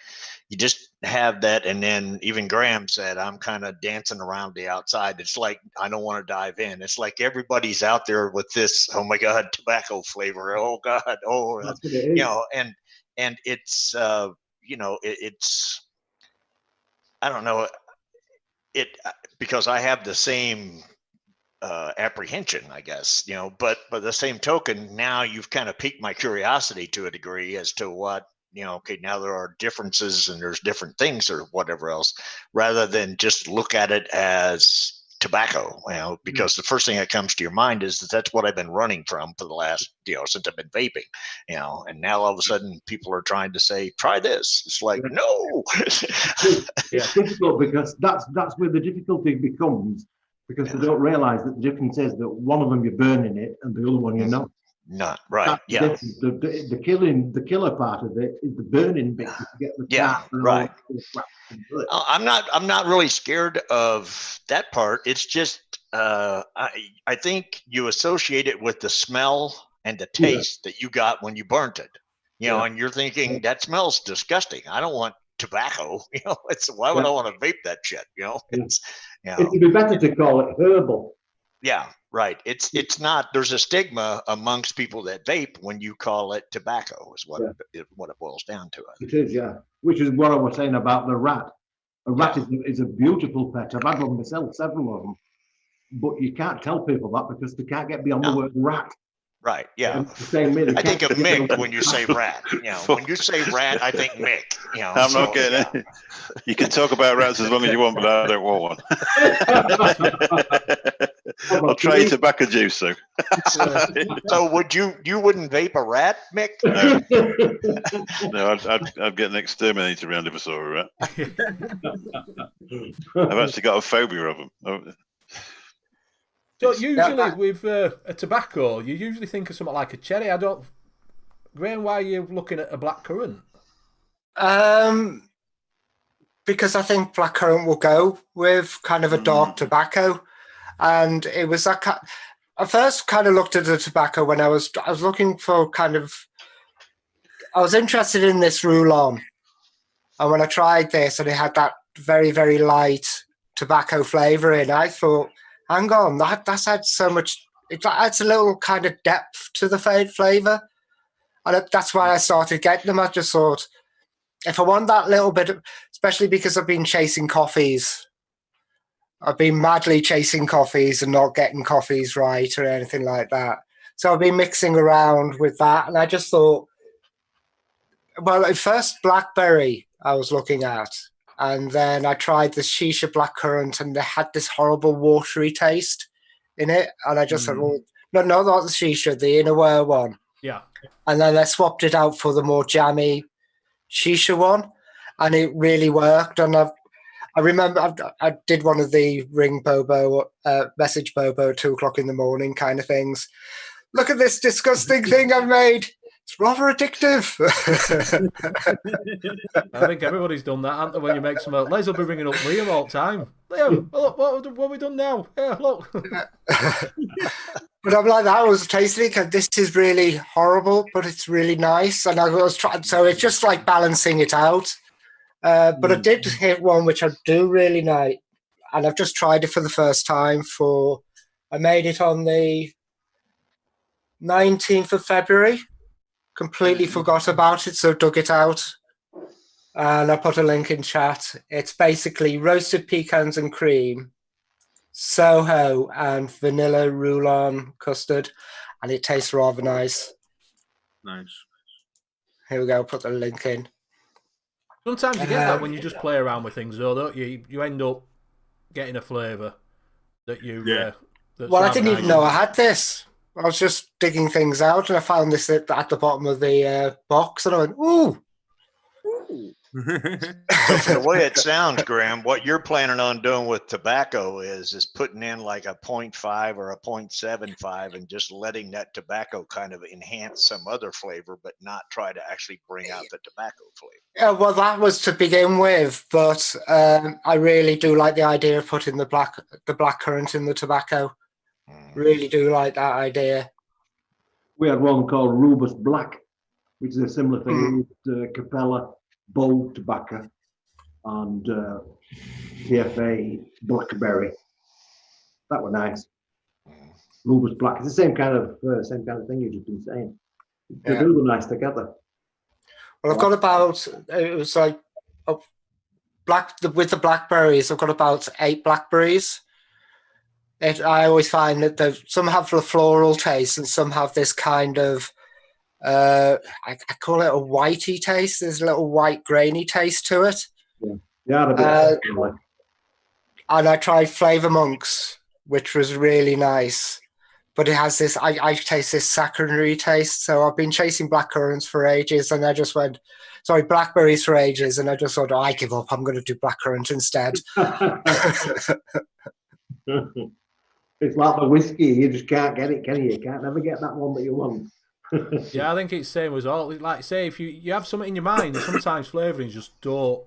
you just have that, and then even Graham said, I'm kind of dancing around the outside. It's like I don't want to dive in. It's like everybody's out there with this, oh my God, tobacco flavor. Oh God,
That's what it is.
And it's it's I don't know it because I have the same apprehension, I guess, but the same token, now you've kind of piqued my curiosity to a degree as to what, okay, now there are differences and there's different things or whatever else, rather than just look at it as tobacco, because the first thing that comes to your mind is that's what I've been running from for the last, since I've been vaping, and now all of a sudden people are trying to say, try this. It's like, no.
It's difficult because that's where the difficulty becomes, because they don't realize that the difference is that one of them you're burning it and the other one you're not.
Not right. Yeah.
The killer part of it is the burning bit. To get the
right. I'm not really scared of that part. It's just I think you associate it with the smell and the taste that you got when you burnt it. And you're thinking that smells disgusting. I don't want tobacco. It's why would I want to vape that shit?
It would be better to call it herbal.
Yeah, right. It's not. There's a stigma amongst people that vape when you call it tobacco. Is what it boils down to.
It is, yeah. Which is what I was saying about the rat. A rat is a beautiful pet. I've had one myself, several of them, but you can't tell people that because they can't get beyond the word rat.
Right. Yeah.
I
think of Mick when you say rat. When you say rat, I think Mick.
I'm not getting it. You can talk about rats as long as you want, but I don't want one. I'll try tobacco juice, though.
So you wouldn't vape a rat, Mick?
No, I'd get an exterminator around if I saw a rat. I've actually got a phobia of them.
So usually with a tobacco, you usually think of something like a cherry. Graham, why are you looking at a black currant?
Because I think blackcurrant will go with kind of a dark tobacco, and it was that. I first kind of looked at the tobacco when I was looking for I was interested in this Roulon, and when I tried this and it had that very, very light tobacco flavour in, I thought, hang on, that's had so much. It adds a little kind of depth to the flavour, and that's why I started getting them. I just thought, if I want that little bit, especially because I've been chasing coffees, I've been madly chasing coffees and not getting coffees right or anything like that. So I've been mixing around with that, and I just thought, well, at first blackberry I was looking at, and then I tried the shisha blackcurrant, and they had this horrible watery taste in it, and I just thought, well, no, not the shisha, the innerwear one.
Yeah.
And then I swapped it out for the more jammy shisha one, and it really worked. And I remember I did one of the ring Bobo, message Bobo at 2:00 in the morning kind of things. Look at this disgusting thing I've made. It's rather addictive.
I think everybody's done that, haven't they? When you make some, Les will be ringing up Liam all the time. Liam, look, what have we done now? Yeah, look.
But I'm like, that was tasting it. This is really horrible, but it's really nice. And I was trying, so it's just like balancing it out. But I did hit one which I do really like, and I've just tried it for the first time. I made it on the 19th of February. Completely forgot about it, so dug it out. And I put a link in chat. It's basically roasted pecans and cream, Soho, and vanilla Roulon custard, and it tastes rather nice.
Nice.
Here we go, put the link in.
Sometimes you get that when you just play around with things, though, don't you? You end up getting a flavour that you...
well, I didn't even know I had this. I was just digging things out, and I found this at the bottom of the box, and I went, ooh.
So for the way it sounds, Graham, what you're planning on doing with tobacco is putting in like a 0.5 or a 0.75 and just letting that tobacco kind of enhance some other flavor, but not try to actually bring out the tobacco flavor.
Yeah, well, that was to begin with, but I really do like the idea of putting the black currant in the tobacco. Really do like that idea.
We had one called Rubus Black, which is a similar thing. Capella, Bowl tobacco, and TFA Blackberry. That were nice. Rubus Black. It's the same kind of thing you've just been saying. They do go nice together.
Well, I've got about, it was like with the blackberries, I've got about 8 blackberries. I always find that some have the floral taste and some have this kind of, I call it a whitey taste. There's a little white grainy taste to it.
Yeah, a bit
and I tried Flavor Monks, which was really nice. But it has this, I taste this sacchariney taste. So I've been chasing blackcurrants for ages, and blackberries for ages. And I just thought, I give up. I'm going to do blackcurrant instead.
It's like the whiskey. You just can't get it, can you? You can't never get that one that you want.
Yeah, I think it's the same as all. Like, say, if you have something in your mind, and sometimes flavourings just don't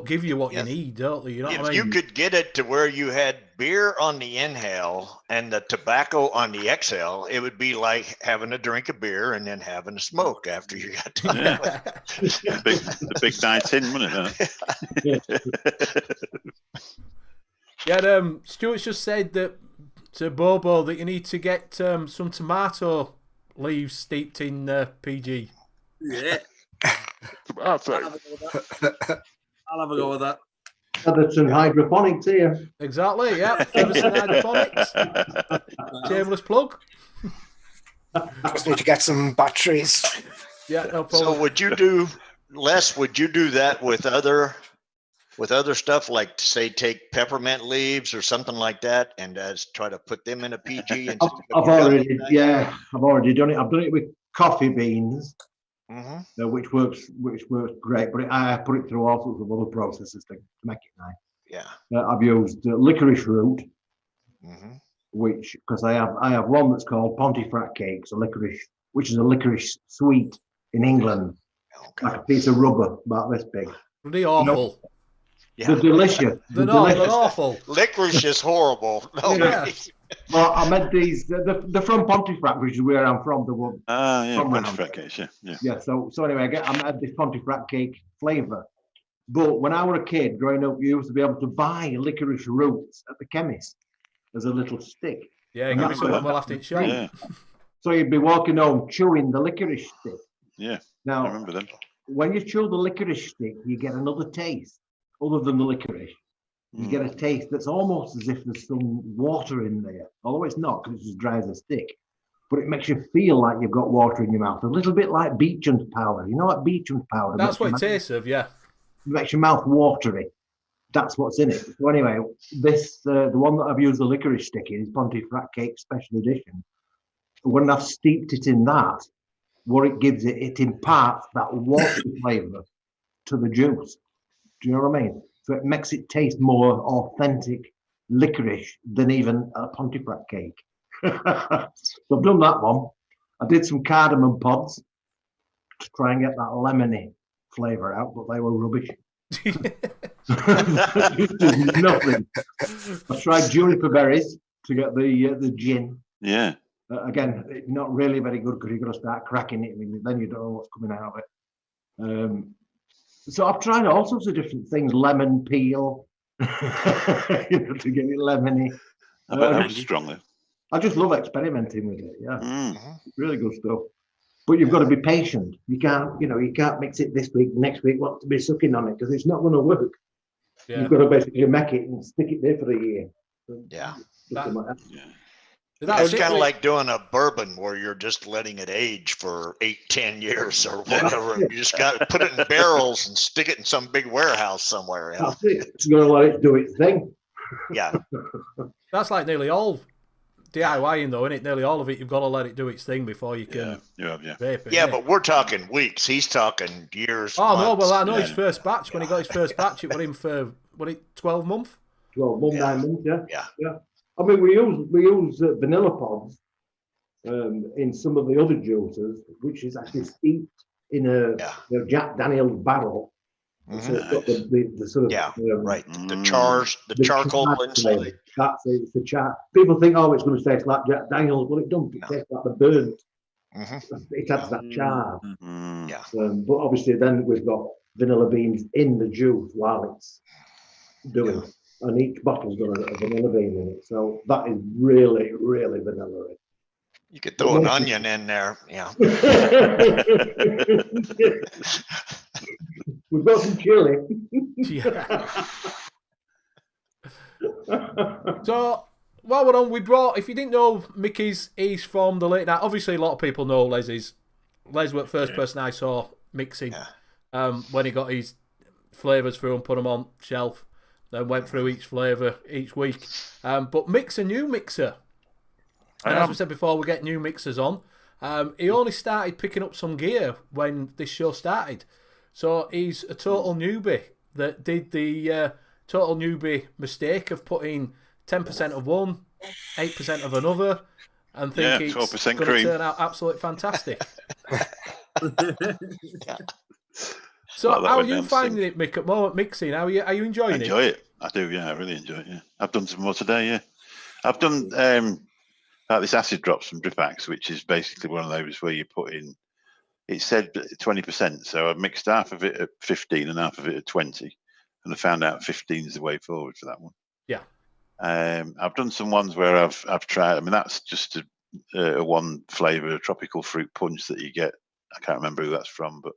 give you what you need, don't they? You know what I mean?
If you could get it to where you had beer on the inhale and the tobacco on the exhale, it would be like having a drink of beer and then having a smoke after you got done.
Yeah. the big 19, wasn't it?
Yeah, Stuart's just said that to Bobo that you need to get some tomato leaves steeped in PG.
Yeah.
I'll
have a go with that.
Added some hydroponics here.
Exactly, yeah. Ferguson hydroponics. Shameless plug.
Just need to get some batteries.
Yeah, no problem.
So would you do that with other stuff, like say take peppermint leaves or something like that, and try to put them in a PG?
I've already done it. I've done it with coffee beans, which works great. But I put it through all sorts of other processes to make it nice.
Yeah.
I've used licorice root, which because I have one that's called Pontefract cakes, which is a licorice sweet in England, like a piece of rubber about this big.
Pretty awful.
Yeah. They're delicious.
They're awful.
Licorice is horrible. No,
yeah.
Well, I meant these. They're from Pontefract, which is where I'm from. The one.
Pontefract cakes. Yeah.
So anyway, I had this Pontefract cake flavour. But when I was a kid growing up, you used to be able to buy licorice roots at the chemist as a little stick.
Yeah, give me some and we'll have to show.
Yeah.
So you'd be walking home chewing the licorice stick.
Yeah.
Now,
I remember them.
When you chew the licorice stick, you get another taste other than the licorice. You get a taste that's almost as if there's some water in there, although it's not because it's as dry as a stick. But it makes you feel like you've got water in your mouth, a little bit like Beecham's powder. You know what Beecham's powder?
That's what it tastes of, yeah.
It makes your mouth watery. That's what's in it. So anyway, this the one that I've used the licorice stick in is Pontefract Cake Special Edition. When I've steeped it in that, what it gives it imparts that watery flavour to the juice. Do you know what I mean? So it makes it taste more authentic licorice than even a Pontefract cake. So I've done that one. I did some cardamom pods to try and get that lemony flavour out, but they were rubbish. Nothing. I tried juniper berries to get the gin.
Yeah.
Again, not really very good because you've got to start cracking it, and then you don't know what's coming out of it. So I've tried all sorts of different things, lemon peel, to get it lemony.
I bet that was strong though.
I just love experimenting with it. Yeah, really good stuff. But you've got to be patient. You can't mix it this week, next week, want to be sucking on it because it's not going to work. Yeah. You've got to basically make it and stick it there for the year.
Yeah.
That's
kind of like doing a bourbon where you're just letting it age for 8-10 years or whatever. You just got to put it in barrels and stick it in some big warehouse somewhere.
That's it. It's going to let it do its thing.
Yeah.
That's like nearly all DIYing though, isn't it? Nearly all of it, you've got to let it do its thing before you can vape it.
Yeah, but we're talking weeks. He's talking years.
Oh
months.
no, well I know his first batch. When he got his first batch, it was him for 12 months.
12 months, 9 months,
Yeah.
I mean, we use vanilla pods in some of the other juicers, which is actually steeped in a Jack Daniel's barrel. So it's got the sort of
right. The charcoal inside.
That's it. It's the char. People think, oh, it's going to taste like Jack Daniel's. Well, it doesn't. It tastes like the burnt. It has that char.
Yeah.
But obviously, then we've got vanilla beans in the juice while it's doing it. And each bottle's got a vanilla bean in it. So that is really, really vanilla.
You could throw an onion in there. Yeah.
We've got some chili.
So, while we're on, we brought, if you didn't know, Mickey's, he's from the late night. Obviously, a lot of people know Les. Les was the first person I saw mixing when he got his flavours through and put them on shelf. Then went through each flavour each week. But Mick's a new mixer. And as we said before, we get new mixers on. He only started picking up some gear when this show started. So he's a total newbie that did the total newbie mistake of putting 10% of one, 8% of another, and think it's going to turn out absolutely fantastic. So how are you finding it, Mick, at the moment, mixing? How are you enjoying it?
I enjoy it. I do, yeah. I really enjoy it, yeah. I've done some more today, yeah. I've done like this acid drops from Dripax, which is basically one of those where you put in, it said 20%, so I mixed half of it at 15 and half of it at 20, and I found out 15 is the way forward for that one.
Yeah.
I've done some ones where I've tried, I mean, that's just a one flavour tropical fruit punch that you get. I can't remember who that's from, but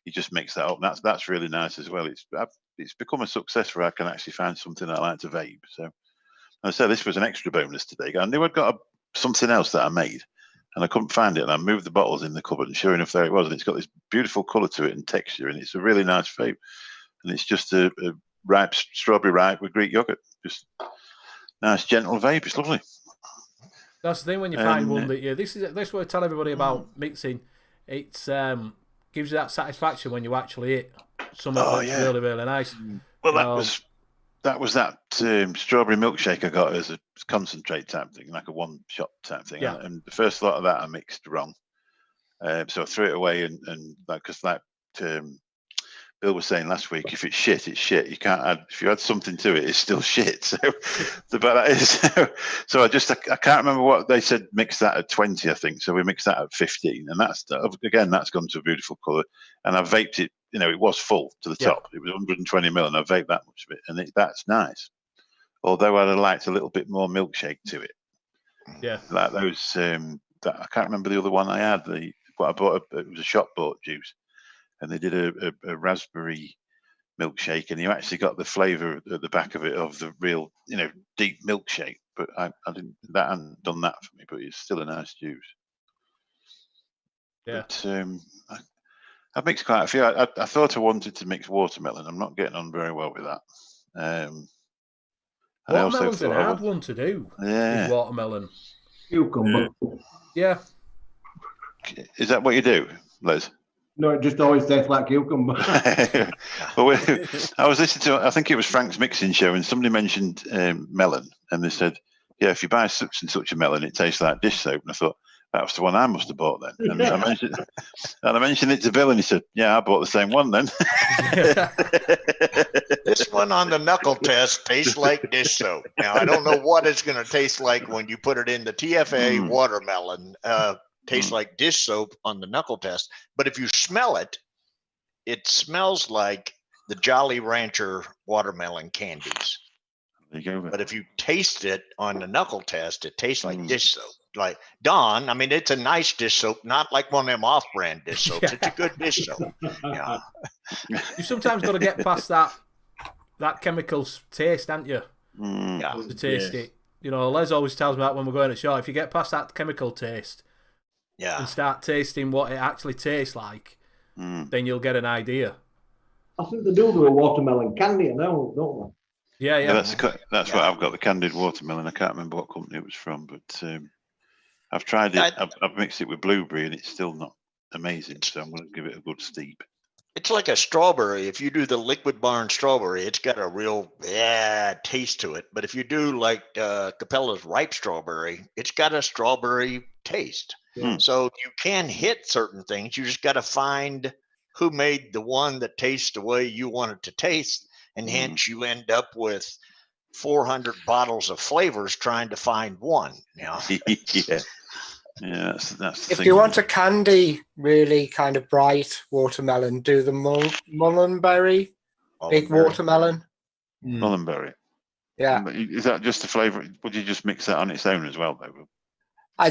you just mix that up. That's really nice as well. It's become a success where I can actually find something I like to vape. So I said this was an extra bonus today. I knew I'd got something else that I made, and I couldn't find it. And I moved the bottles in the cupboard, and sure enough, there it was. And it's got this beautiful colour to it and texture, and it's a really nice vape. And it's just a ripe strawberry ripe with Greek yogurt. Just nice, gentle vape. It's lovely.
That's the thing when you find one that this is what I tell everybody about mixing. It's gives you that satisfaction when you actually hit something that's really, really nice.
Well, that was that strawberry milkshake I got as a concentrate type thing, like a one-shot type thing.
Yeah.
And the first lot of that I mixed wrong, so I threw it away. And because Bill was saying last week, if it's shit, it's shit. You can't add. If you add something to it, it's still shit. So, but that is so. I can't remember what they said. Mix that at 20, I think. So we mixed that at 15, and that's gone to a beautiful colour. And I vaped it. You know, it was full to the top. It was 120 ml, and I vaped that much of it, and that's nice. Although I'd have liked a little bit more milkshake to it.
Yeah,
like those. That I can't remember the other one I had. What I bought. It was a shop bought juice. And they did a raspberry milkshake, and you actually got the flavour at the back of it of the real, deep milkshake. But I didn't. That hadn't done that for me. But it's still a nice juice.
Yeah.
But I've mixed quite a few. I thought I wanted to mix watermelon. I'm not getting on very well with that.
Watermelon's an hard one to do.
Yeah.
Is watermelon.
Cucumber.
Yeah.
Is that what you do, Les?
No, it just always tastes like cucumber.
Well, I was listening to, I think it was Frank's mixing show, and somebody mentioned melon, and they said, yeah, if you buy such and such a melon, it tastes like dish soap. And I thought, that was the one I must have bought then. And I mentioned it to Bill, and he said, yeah, I bought the same one then.
This one on the knuckle test tastes like dish soap. Now, I don't know what it's going to taste like when you put it in the TFA watermelon. Tastes like dish soap on the knuckle test, but if you smell it, it smells like the Jolly Rancher watermelon candies.
There you go.
But if you taste it on the knuckle test, it tastes like dish soap. Like Dawn, I mean, it's a nice dish soap, not like one of them off-brand dish soaps. It's a good dish soap. Yeah.
You sometimes got to get past that chemical taste, haven't you?
Yeah.
To taste it. Les always tells me that when we're going to show. If you get past that chemical taste.
Yeah.
And start tasting what it actually tastes like, then you'll get an idea.
I think they do a watermelon candy now, don't
Yeah.
That's what I've got. The candied watermelon. I can't remember what company it was from, but I've tried it. I've mixed it with blueberry, and it's still not amazing. So I'm going to give it a good steep.
It's like a strawberry. If you do the Liquid Barn strawberry, it's got a real taste to it. But if you do like Capella's ripe strawberry, it's got a strawberry taste. So you can hit certain things. You just got to find who made the one that tastes the way you want it to taste, and hence you end up with 400 bottles of flavors trying to find one.
Yeah, that's the
if
thing.
you want a candy, really kind of bright watermelon, do the mullenberry, big watermelon.
Mullenberry.
Yeah.
Is that just the flavour? Would you just mix that on its own as well, though?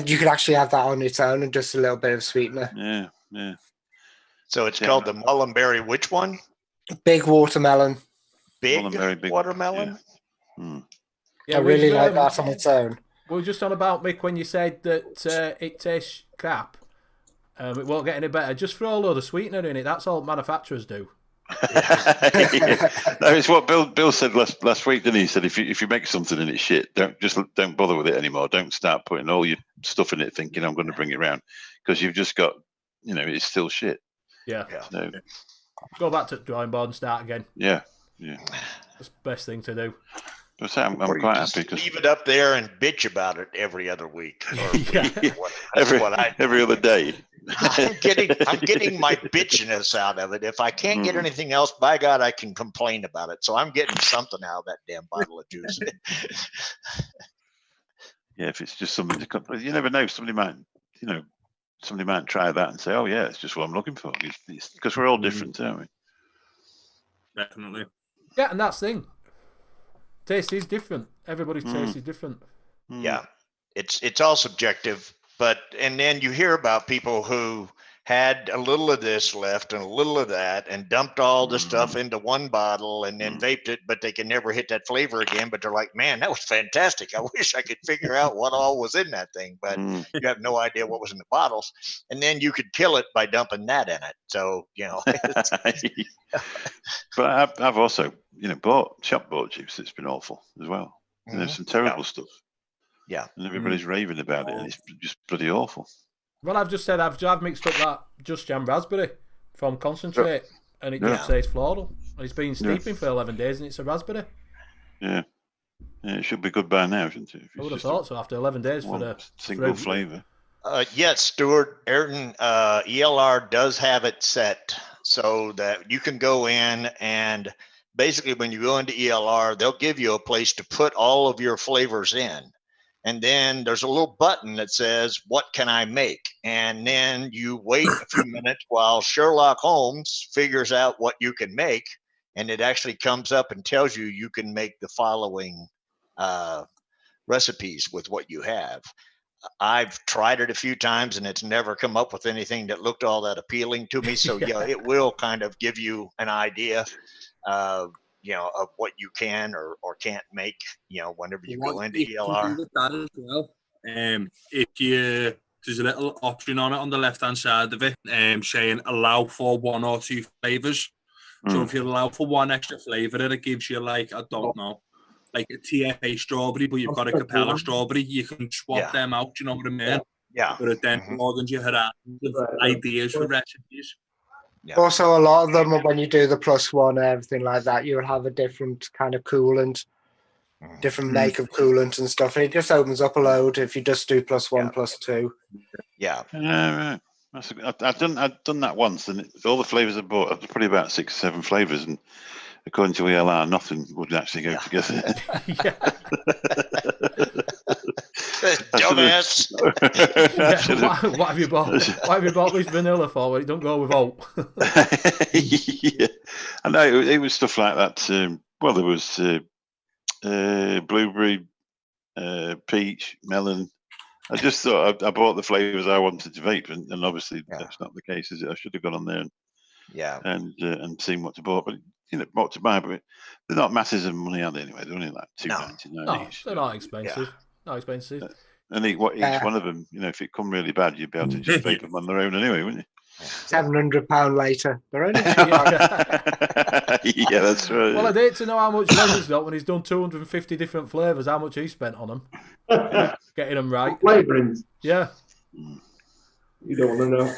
You could actually have that on its own and just a little bit of sweetener.
Yeah.
So it's called the mullenberry. Which one?
Big watermelon.
Big watermelon?
I really like that on its own.
We were just on about, Mick, when you said that it tastes crap. It won't get any better. Just throw a load of sweetener in it. That's all manufacturers do.
No, it's what Bill said last week, didn't he? He said if you make something and it's shit, don't bother with it anymore. Don't start putting all your stuff in it thinking I'm going to bring it around, because you've just got, it's still shit.
Yeah.
So,
go back to the drawing board and start again.
Yeah.
That's the best thing to do.
I'm quite happy because
leave it up there and bitch about it every other week.
Every other day.
I'm getting my bitchiness out of it. If I can't get anything else, by God, I can complain about it. So I'm getting something out of that damn bottle of juice.
Yeah, if it's just something to, you never know. Somebody might try that and say, "Oh yeah, it's just what I'm looking for." Because we're all different, aren't we?
Definitely.
Yeah, and that's the thing. Taste is different. Everybody's taste is different.
Yeah, it's all subjective. And then you hear about people who had a little of this left and a little of that and dumped all the stuff into one bottle and then vaped it, but they can never hit that flavor again. But they're like, man, that was fantastic. I wish I could figure out what all was in that thing, but you have no idea what was in the bottles. And then you could kill it by dumping that in it. So,
But I've also, bought juice that's been awful as well. There's some terrible stuff.
Yeah.
And everybody's raving about it, and it's just bloody awful.
Well, I've just said I've mixed up that Just Jam raspberry from concentrate, and it just says floral. And it's been steeping for 11 days, and it's a raspberry.
Yeah. It should be good by now, shouldn't it?
I would have thought so after 11 days for the
single flavour.
Yes, Stuart, Ayrton, ELR does have it set so that you can go in and basically when you go into ELR, they'll give you a place to put all of your flavors in. And then there's a little button that says, what can I make? And then you wait a few minutes while Sherlock Holmes figures out what you can make. And it actually comes up and tells you can make the following recipes with what you have. I've tried it a few times and it's never come up with anything that looked all that appealing to me. So, it will kind of give you an idea of what you can or can't make, whenever you go into ELR.
As well. There's a little option on it on the left-hand side of it saying allow for one or two flavors. So if you allow for one extra flavor, it gives you like a TFA strawberry, but you've got a Capella strawberry. You can swap them out, you know what I mean?
Yeah.
But it then broadens your horizon of ideas for recipes.
Yeah.
Also, a lot of them, when you do the +1 and everything like that, you'll have a different kind of coolant, different make of coolant and stuff. And it just opens up a load if you just do +1, +2.
Yeah.
Right. I've done that once, and all the flavors I bought, probably about 6 or 7 flavors, and according to ELR, nothing would actually go together.
Dumbass.
What have you bought? What have you bought this vanilla for? Well, it don't go with oat.
Yeah. I know it was stuff like that. There was blueberry, peach, melon. I just thought I bought the flavors I wanted to vape, and obviously that's not the case, is it? I should have gone on there and seen what to buy, but what to buy. But they're not masses of money, are they? Anyway, they're only like $2.99 each.
They're not expensive.
Yeah.
Not expensive.
And each one of them, if it come really bad, you'd be able to just vape them on their own anyway, wouldn't you?
£700 later, they're only
Yeah, that's right.
Well, I'd hate to know how much Les has got when he's done 250 different flavours, how much he spent on them. Getting them right.
Flavourings.
Yeah.
You don't want to know.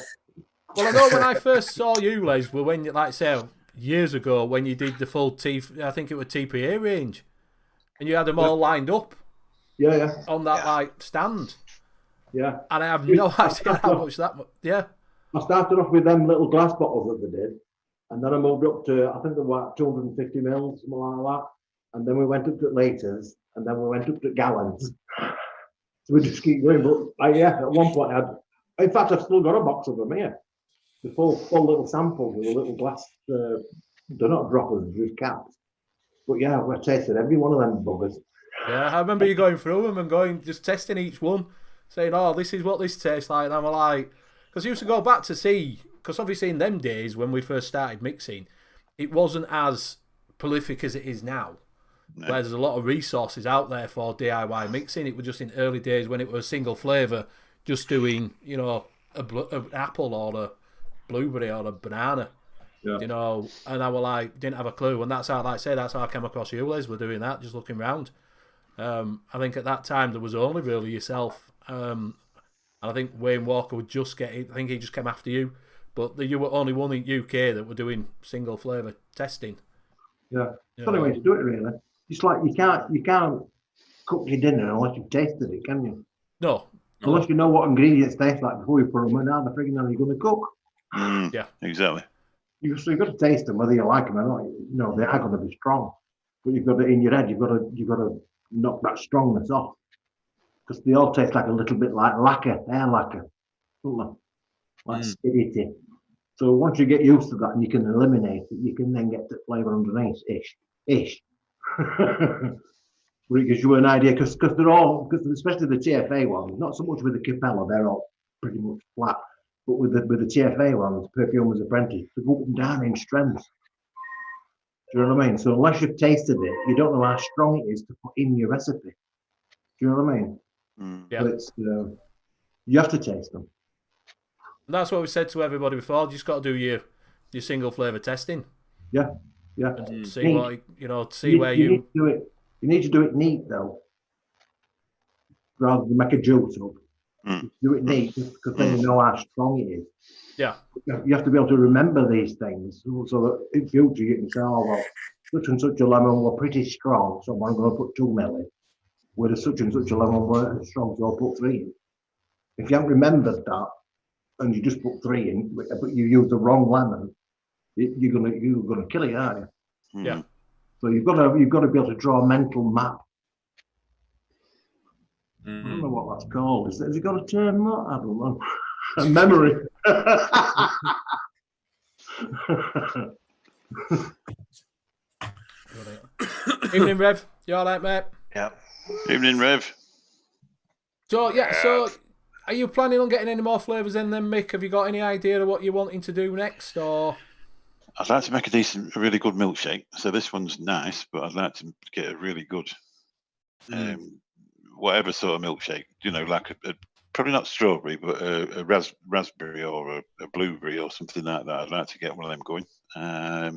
Well, I know when I first saw you, Les, were when, like I say, years ago, when you did the full I think it was TPA range, and you had them all lined up.
Yeah.
On that like stand.
Yeah.
And I have no idea how much that. Yeah.
I started off with them little glass bottles that they did, and then I moved up to, I think they were 250 mils, something like that. And then we went up to litres, and then we went up to gallons. So we just keep going. But at one point I had, in fact, I've still got a box of them here. The full little samples with a little glass, they're not droppers, they're just caps. But yeah, we're tasting every one of them buggers.
Yeah, I remember you going through them and just testing each one, saying, oh, this is what this tastes like. And I'm like, because I used to go back to see, because obviously in them days when we first started mixing, it wasn't as prolific as it is now. No. Where there's a lot of resources out there for DIY mixing. It was just in early days when it was a single flavour, just doing, an apple or a blueberry or a banana. Yeah. And I was like, didn't have a clue. And that's how, like I say, that's how I came across you, Les. We're doing that, just looking around. I think at that time there was only really yourself. And I think Wayne Walker would just I think he just came after you. But you were only one in UK that were doing single flavour testing.
Yeah. It's the only way to do it, really. It's like you can't cook your dinner unless you've tasted it, can you?
No.
Unless you know what ingredients taste like before you put them in, how the friggin' hell are you going to cook?
Yeah, exactly.
You've got to taste them, whether you like them or not. They are going to be strong, but you've got to, in your head, you've got to knock that strongness off, because they all taste like a little bit like lacquer, hair lacquer, don't they? Like spirity. So once you get used to that and you can eliminate it, you can then get the flavour underneath, ish. But it gives you an idea, because they're all, especially the TFA ones, not so much with the Capella, they're all pretty much flat. But with the TFA ones, Perfumer's Apprentice, they go up and down in strength. Do you know what I mean? So unless you've tasted it, you don't know how strong it is to put in your recipe. Do you know what I mean?
Yeah.
But it's, you have to taste them.
And that's what we said to everybody before. You just got to do your single flavour testing.
Yeah.
And see what see where you
need to do it. You need to do it neat though, rather than make a juice up. Do it neat, because then you know how strong it is.
Yeah.
You have to be able to remember these things, so that in future you can say, oh, well, such and such a lemon were pretty strong, so I'm going to put 2 ml in. Whereas such and such a lemon were strong, so I'll put 3 in. If you haven't remembered that, and you just put 3 in, but you use the wrong lemon, you're gonna kill it, aren't you?
Yeah.
So you've got to be able to draw a mental map. I don't know what that's called. Has it got a term? I don't know. A memory.
Evening, Rev. You all right, mate?
Yeah.
Evening, Rev.
So are you planning on getting any more flavours in then, Mick? Have you got any idea of what you're wanting to do next, or?
I'd like to make a really good milkshake. So this one's nice, but I'd like to get a really good, whatever sort of milkshake. Like a probably not strawberry, but a raspberry or a blueberry or something like that. I'd like to get one of them going. I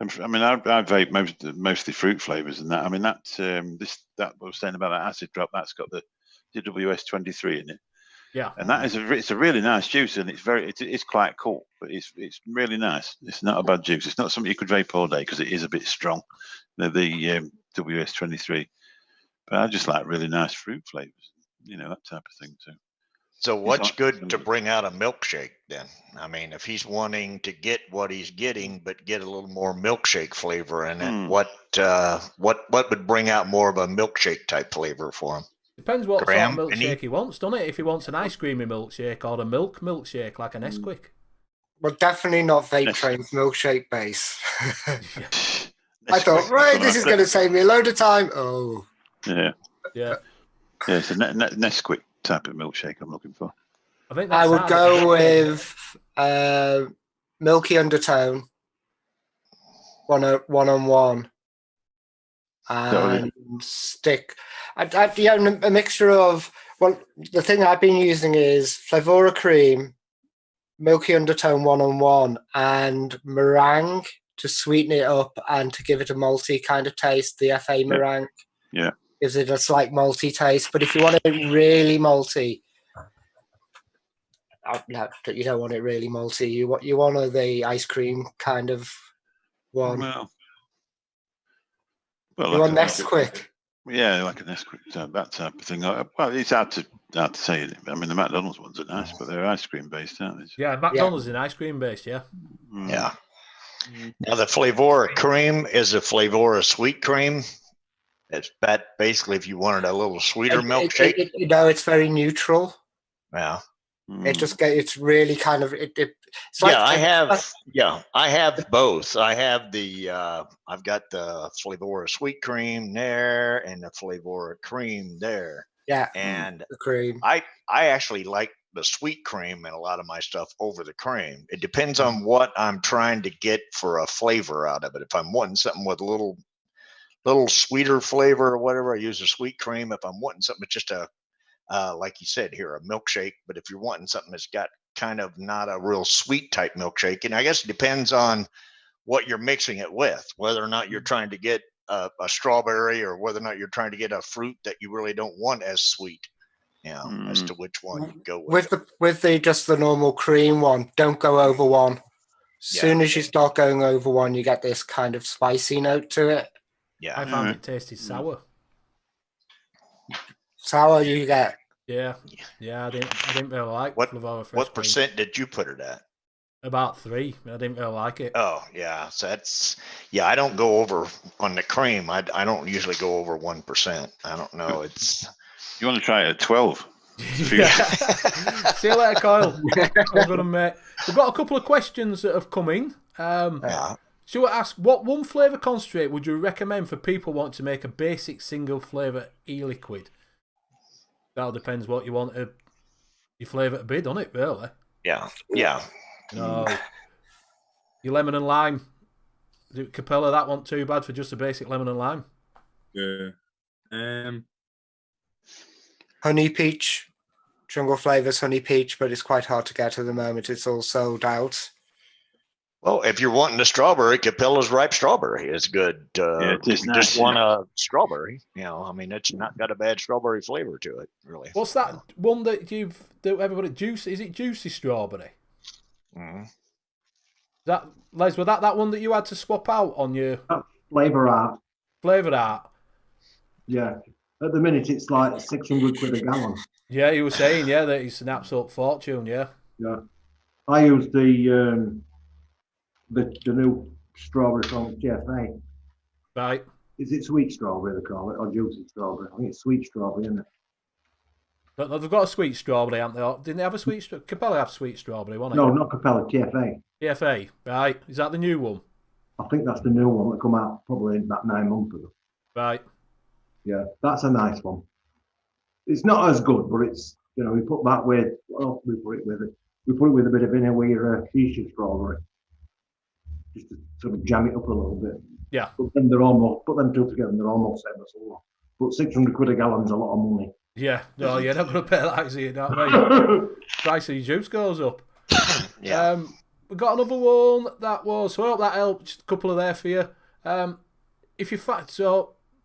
vape mostly fruit flavors and that. I mean that I was saying about that acid drop. That's got the WS23 in it.
Yeah,
and that is it's a really nice juice, and it's quite cool, but it's really nice. It's not a bad juice. It's not something you could vape all day because it is a bit strong. The WS23, but I just like really nice fruit flavors. That type of thing too.
So what's good to bring out a milkshake then? I mean, if he's wanting to get what he's getting, but get a little more milkshake flavor in it, what would bring out more of a milkshake type flavor for him?
Depends what sort of milkshake he wants, doesn't it? If he wants an ice creamy milkshake or a milkshake like an Nesquik.
Well, definitely not Vape Train's milkshake base. I thought, right, this is going to save me a load of time. Oh.
Yeah.
Yeah.
Yeah, it's a Nesquik type of milkshake I'm looking for.
I would go with Milky Undertone, one-on-one, and stick. A mixture of, well, the thing I've been using is Flavora Cream, Milky Undertone one-on-one, and meringue to sweeten it up and to give it a malty kind of taste. The FA meringue gives it a slight malty taste. But if you want it really malty, no, you don't want it really malty. You want the ice cream kind of one.
Well,
you want Nesquik.
Yeah, like a Nesquik, that type of thing. Well, it's hard to say. I mean, the McDonald's ones are nice, but they're ice cream based, aren't they?
Yeah, McDonald's is ice cream based, yeah.
Yeah. Now the Flavora cream is a Flavora sweet cream. It's basically if you wanted a little sweeter milkshake.
It's very neutral.
Yeah.
It's really kind of it's like
I have both. I have the I've got the Flavora sweet cream there and the Flavora cream there.
Yeah.
And
the cream.
I actually like the sweet cream in a lot of my stuff over the cream. It depends on what I'm trying to get for a flavor out of it. If I'm wanting something with a little sweeter flavor or whatever, I use a sweet cream. If I'm wanting something just like you said here, a milkshake. But if you're wanting something that's got kind of not a real sweet type milkshake, and I guess it depends on what you're mixing it with, whether or not you're trying to get a strawberry or whether or not you're trying to get a fruit that you really don't want as sweet. As to which one you go with.
With just the normal cream one, don't go over one. As soon as you start going over one, you get this kind of spicy note to it.
Yeah,
I found it tasted sour.
Sour, you get.
Yeah. I didn't really like Flavora fresh
What percent did you put it at?
About 3. I didn't really like it.
Oh yeah, so I don't go over on the cream. I don't usually go over 1%. I don't know. It's.
You want to try it at 12?
Yeah. See you later, Kyle. All good, mate. We've got a couple of questions that have come in. Stuart asks, what one flavour concentrate would you recommend for people wanting to make a basic single flavour e-liquid? That all depends what you want your flavour to be, doesn't it, really?
Yeah.
No. Your lemon and lime. Capella, that one too bad for just a basic lemon and lime?
Yeah.
Honey peach, jungle flavors honey peach, but it's quite hard to get at the moment. It's all sold out.
Well, if you're wanting a strawberry, Capella's ripe strawberry is good. Just want a strawberry, I mean, it's not got a bad strawberry flavor to it, really.
What's that one that everybody juice? Is it juicy strawberry?
Mm-hmm.
Les, was that one that you had to swap out on your
Flavor Art?
Flavor Art.
Yeah. At the minute, it's like £600 a gallon.
Yeah, you were saying, that it's an absolute fortune, yeah.
Yeah. I use the new strawberry from TFA.
Right.
Is it sweet strawberry, they call it, or juicy strawberry? I think it's sweet strawberry, isn't it?
But they've got a sweet strawberry, haven't they? Didn't they have a sweet strawberry? Capella have sweet strawberry, wasn't it?
No, not Capella, TFA.
TFA, right. Is that the new one?
I think that's the new one that come out probably about 9 months ago.
Right.
Yeah, that's a nice one. It's not as good, but it's, we put that with, we put it with a bit of vanilla shisha strawberry. Just to sort of jam it up a little bit.
Yeah.
But then put them two together and they're almost ever so low. But £600 a gallon's a lot of money.
Yeah, no, you're not going to pay that, is it? You know what I mean? Price of your juice goes up.
Yeah.
We got another one that was, so I hope that helped, just a couple of there for you.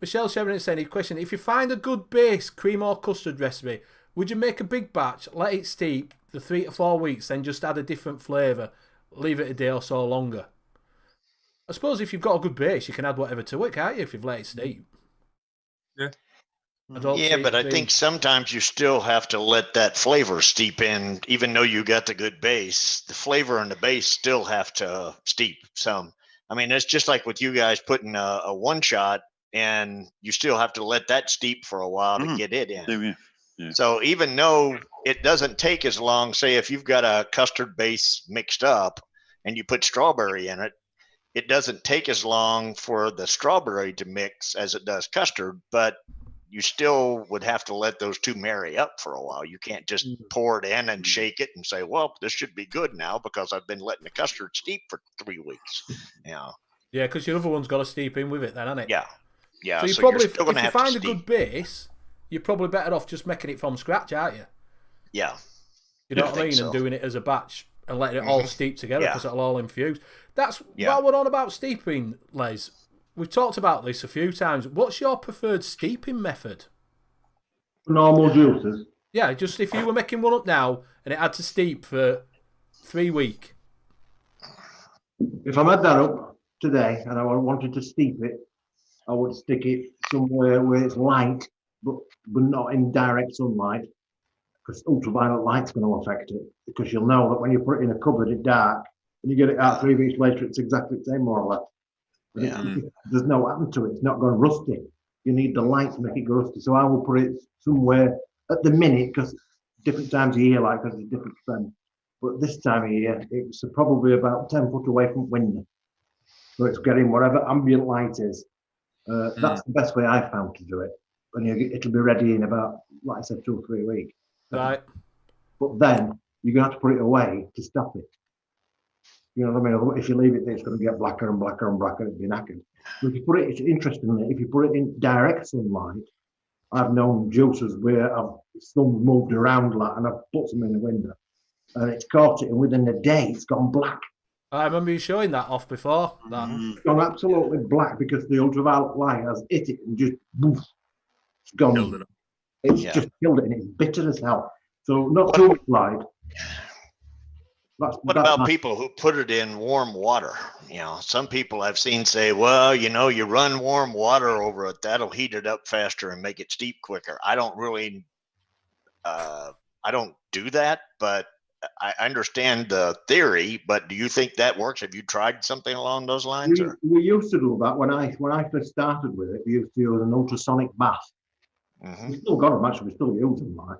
Michelle Shevrin is saying a question, if you find a good base cream or custard recipe, would you make a big batch, let it steep for 3 to 4 weeks, then just add a different flavour, leave it a day or so longer? I suppose if you've got a good base, you can add whatever to it, can't you, if you've let it steep?
Yeah.
But I think sometimes you still have to let that flavor steep in, even though you got the good base. The flavor and the base still have to steep some. I mean, it's just like with you guys putting a one shot, and you still have to let that steep for a while to get it in.
Yeah.
So even though it doesn't take as long, say if you've got a custard base mixed up and you put strawberry in it, it doesn't take as long for the strawberry to mix as it does custard, but you still would have to let those two marry up for a while. You can't just pour it in and shake it and say, well, this should be good now because I've been letting the custard steep for 3 weeks. Yeah,
because your other one's got to steep in with it then, hasn't it?
Yeah.
So you probably, if you find a good base, you're probably better off just making it from scratch, aren't you?
Yeah.
You know what I mean? So. And doing it as a batch and letting it all steep together because it'll all infuse. That's what we're on about steeping, Les. We've talked about this a few times. What's your preferred steeping method?
Normal juices.
Yeah, just if you were making one up now and it had to steep for 3 weeks.
If I made that up today and I wanted to steep it, I would stick it somewhere where it's light, but not in direct sunlight, because ultraviolet light's going to affect it. Because you'll know that when you put it in a cupboard, it's dark, and you get it out 3 weeks later, it's exactly the same, more or less. But there's no happen to it. It's not gone rusty. You need the light to make it go rusty. So I will put it somewhere at the minute, because different times of year, like, because it's different trend. But this time of year, it's probably about 10 foot away from window. So it's getting whatever ambient light is. That's the best way I found to do it. And it'll be ready in about, like I said, 2 or 3 weeks.
Right.
But then you're going to have to put it away to stop it. You know what I mean? If you leave it there, it's going to get blacker and blacker and blacker. It'll be knackered. But if you put it, it's interestingly, if you put it in direct sunlight, I've known juices where some moved around like, and I've put some in the window, and it's caught it, and within a day, it's gone black.
I remember you showing that off before.
It's gone absolutely black because the ultraviolet light has hit it and just boof, it's gone. It's just killed it, and it's bitter as hell. So not too much light.
What about people who put it in warm water? You know, some people I've seen say, well, you know, you run warm water over it, that'll heat it up faster and make it steep quicker. I don't really, I don't do that, but I understand the theory. But do you think that works? Have you tried something along those lines?
We used to do that when I first started with it. We used to use an ultrasonic bath. We still got them, actually. We still use them, right?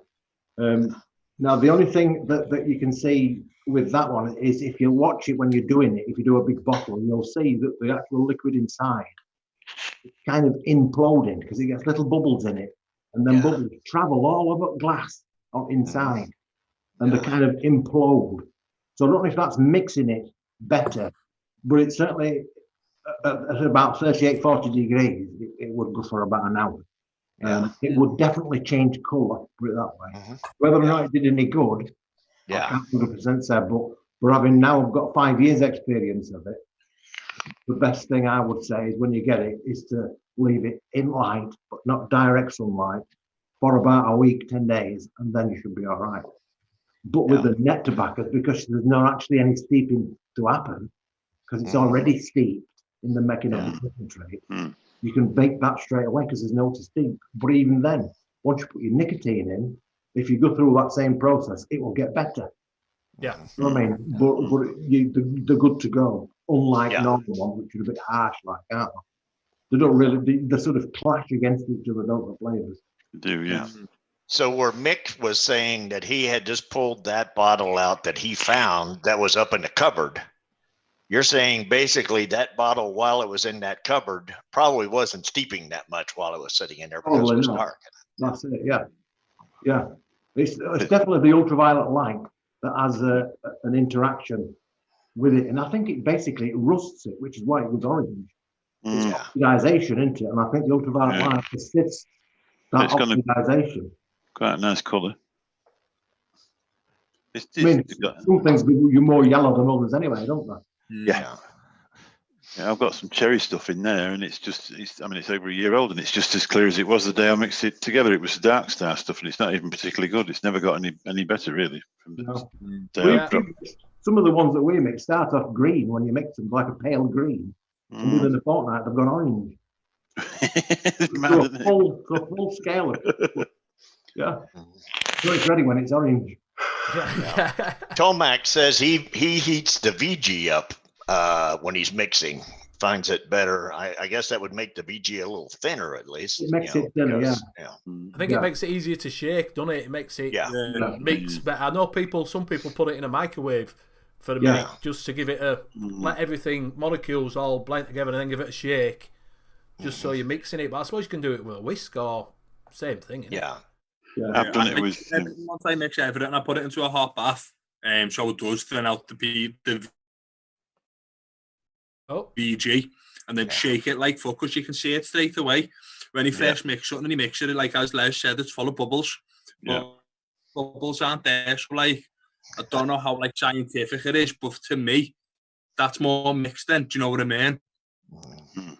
Now, the only thing that you can see with that one is if you watch it when you're doing it, if you do a big bottle, you'll see that the actual liquid inside is kind of imploding because it gets little bubbles in it, and then bubbles travel all over glass inside, and they kind of implode. So I don't know if that's mixing it better, but it's certainly at about 38, 40 degrees, it would go for about an hour. It would definitely change colour, put it that way. Whether or not it did any good, I can't 100% say, but having now got 5 years experience of it, the best thing I would say is when you get it is to leave it in light, but not direct sunlight, for about a week, 10 days, and then you should be all right. But with the net tobaccos, because there's not actually any steeping to happen, because it's already steeped in the making of the concentrate, you can bake that straight away because there's no to steep. But even then, once you put your nicotine in, if you go through that same process, it will get better.
Yeah.
You know what I mean? But they're good to go, unlike normal ones, which are a bit harsh, like, aren't they? They don't really, they sort of clash against each other, don't the flavors?
They do, yeah.
So where Mick was saying that he had just pulled that bottle out that he found that was up in the cupboard, you're saying basically that bottle, while it was in that cupboard, probably wasn't steeping that much while it was sitting in there because it was dark.
That's it, yeah. It's definitely the ultraviolet light that has an interaction with it. And I think it basically rusts it, which is why it was orange. It's oxidization, isn't it? And I think the ultraviolet light assists that oxidization.
Quite a nice colour.
I mean, some things you're more yellow than others anyway, don't they?
Yeah, I've got some cherry stuff in there, and it's over a year old, and it's just as clear as it was the day I mixed it together. It was the Dark Star stuff, and it's not even particularly good. It's never got any better, really. From the day
some of the ones that we mix start off green when you mix them, like a pale green, and within a fortnight they've gone orange.
Mad,
full scale. So it's ready when it's orange.
Tomac says he heats the VG up when he's mixing, finds it better. I guess that would make the VG a little thinner, at least.
It makes it thinner,
I think it makes it easier to shake, doesn't it? It makes it mix better. I know some people put it in a microwave for a minute just to give it let everything, molecules all blend together and then give it a shake, just so you're mixing it. But I suppose you can do it with a whisk or same thing, isn't it?
I've done it with.
Once I mix everything, I put it into a hot bath, so it does thin out the VG, and then shake it like fuck, because you can see it straight away when you first mix something and you mix it. Like as Les said, it's full of bubbles. But bubbles aren't there, so like I don't know how like scientific it is, but to me, that's more mixed then. Do you know what I mean?
Mm-hmm.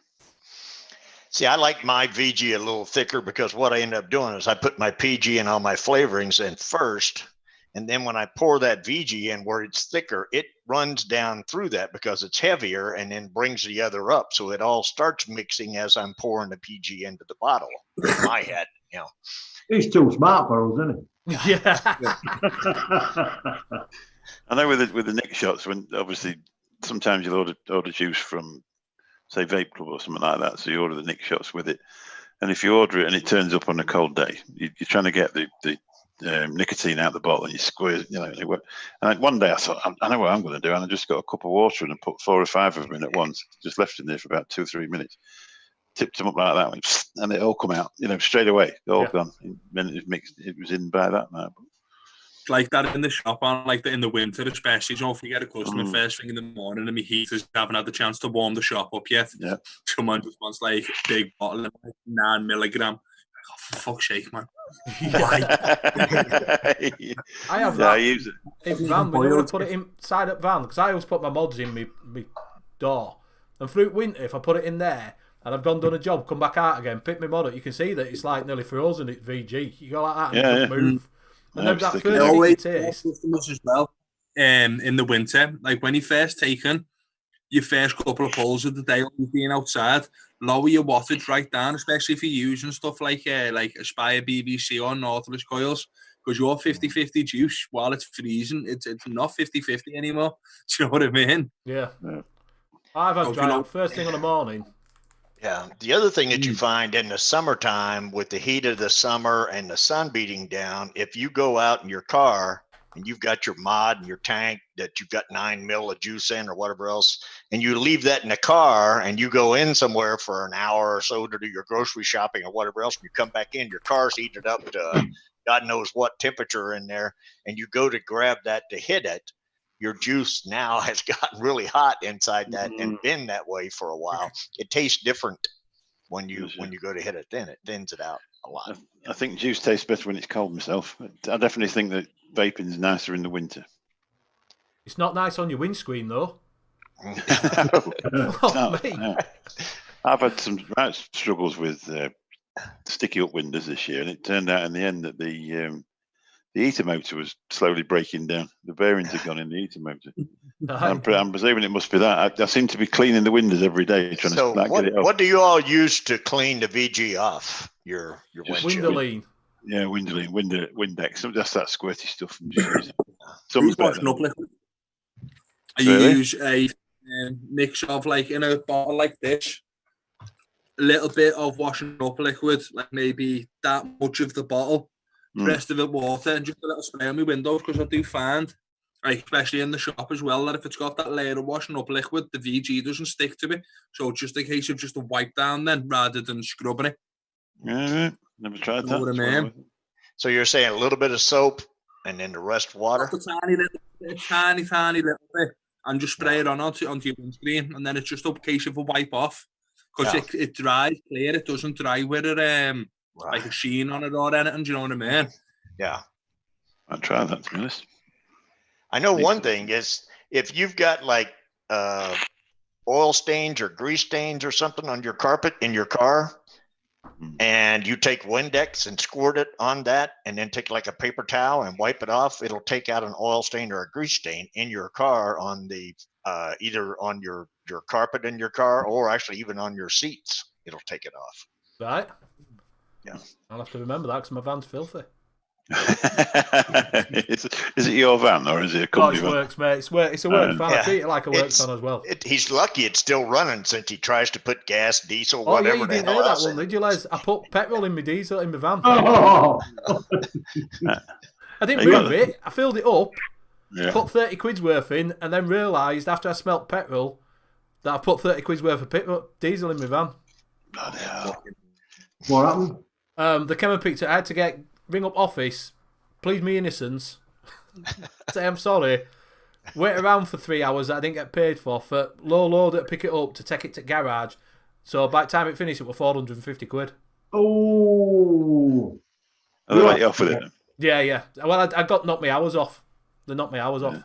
See, I like my VG a little thicker because what I end up doing is I put my PG and all my flavorings in first. And then when I pour that VG in where it's thicker, it runs down through that because it's heavier and then brings the other up. So it all starts mixing as I'm pouring the PG into the bottle in my head, you know.
He's too smart for us, isn't he?
Yeah.
I know with the Nick shots, when obviously sometimes you'll order juice from, say, Vape Club or something like that. So you order the Nick shots with it. And if you order it and it turns up on a cold day, you're trying to get the nicotine out the bottle and you squeeze, you know. And one day I thought, I know what I'm going to do. And I just got a cup of water and I put 4 or 5 of them in at once, just left in there for about 2 or 3 minutes, tipped them up like that, and it all come out, you know, straight away. All gone. Then it was mixed. It was in by that now.
Like that in the shop, and like that in the winter, especially. So if you get a customer first thing in the morning and my heaters haven't had the chance to warm the shop up yet, someone just wants like a big bottle of 9 milligram. Oh, for fuck's sake, man. Why?
I have that. I use it. In van, we never put it inside at van, because I always put my mods in my door. And through winter, if I put it in there, and I've gone done a job, come back out again, pick my mod up, you can see that it's like nearly frozen at VG. You go like that and it doesn't move. And then that first thing you taste.
As well, in the winter, like when you first taken your first couple of pulls of the day, you've been outside, lower your wattage right down, especially if you're using stuff like Aspire BBC or Nautilus coils, because your 50-50 juice, while it's freezing, it's not 50-50 anymore. Do you know what I mean?
Yeah. I've had dry out first thing in the morning.
Yeah. The other thing that you find in the summertime with the heat of the summer and the sun beating down, if you go out in your car and you've got your mod and your tank that you've got 9 mil of juice in or whatever else, and you leave that in the car and you go in somewhere for an hour or so to do your grocery shopping or whatever else, and you come back in, your car's heated up to God knows what temperature in there, and you go to grab that to hit it, your juice now has gotten really hot inside that and been that way for a while. It tastes different when you go to hit it, then it thins it out a lot.
I think juice tastes better when it's cold myself. I definitely think that vaping is nicer in the winter.
It's not nice on your windscreen though.
No. I've had some struggles with sticky up windows this year, and it turned out in the end that the heater motor was slowly breaking down. The bearings had gone in the heater motor. I'm presuming it must be that. I seem to be cleaning the windows every day, trying to get it off.
What do you all use to clean the VG off your windshield?
Windowline.
Yeah, Windowline, Windex. That's that squirty stuff.
I use a mix of, like, in a bottle like this, a little bit of washing up liquid, like maybe that much of the bottle, the rest of it water, and just a little spray on my windows, because I do find, like, especially in the shop as well, that if it's got that layer of washing up liquid, the VG doesn't stick to it. So it's just a case of just a wipe down then, rather than scrubbing it.
Yeah, never tried that.
What I mean?
So you're saying a little bit of soap and then the rest water?
Just a tiny little bit, and just spray it onto your windscreen, and then it's just a case of a wipe off, because it dries clear. It doesn't dry with it like a sheen on it or anything. Do you know what I mean?
Yeah.
I'll try that, to be honest.
I know one thing is, if you've got like oil stains or grease stains or something on your carpet in your car, and you take Windex and squirt it on that, and then take like a paper towel and wipe it off, it'll take out an oil stain or a grease stain in your car on the either on your carpet in your car, or actually even on your seats. It'll take it off.
Right.
Yeah.
I'll have to remember that, because my van's filthy.
Is it your van, or is it a company van?
It works, mate. It's a work van. I treat it like a work van as well.
He's lucky it's still running, since he tries to put gas, diesel, whatever.
You didn't hear that one, did you, Les? I put petrol in my diesel in my van. I didn't move it. I filled it up, put 30 quid's worth in, and then realised after I smelt petrol that I put 30 quid's worth of diesel in my van.
Bloody hell.
What happened?
They came and picked it. I had to ring up office, plead me innocence, say I'm sorry, wait around for 3 hours that I didn't get paid for low loader to pick it up to take it to garage. So by the time it finished, it was 450 quid.
Oh.
They let you off with it?
Yeah. Well, I got knocked my hours off. They knocked my hours off.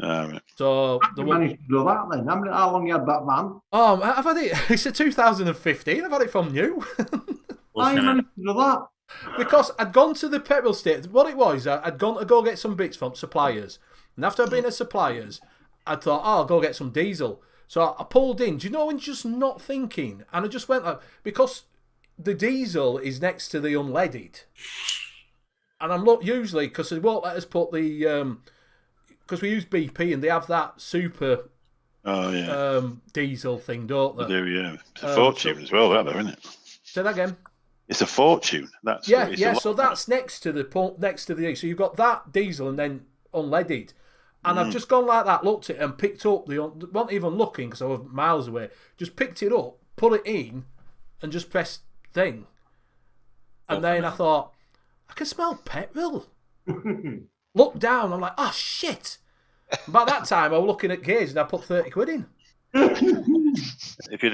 Right.
So
you managed to do that then? How long you had that van?
Oh, I've had it. It's a 2015. I've had it from new.
How you managed to do that?
Because I'd gone to the petrol station. What it was, I'd gone to go get some bits from suppliers. And after I'd been at suppliers, I thought, I'll go get some diesel. So I pulled in. Do you know when you're just not thinking? And I just went like, because the diesel is next to the unleaded. And I'm not usually, because they won't let us put the, because we use BP and they have that super diesel thing, don't they?
They do, yeah. It's a fortune as well, that though, isn't it?
Say that again.
It's a fortune. That's
So that's next to the so you've got that diesel and then unleaded, and I've just gone like that, looked at it and picked up wasn't even looking because I was miles away. Just picked it up, put it in, and just pressed thing, and then I thought I can smell petrol. Looked down, I'm like, oh shit! By that time, I was looking at gauge and I put 30 quid in.
If you'd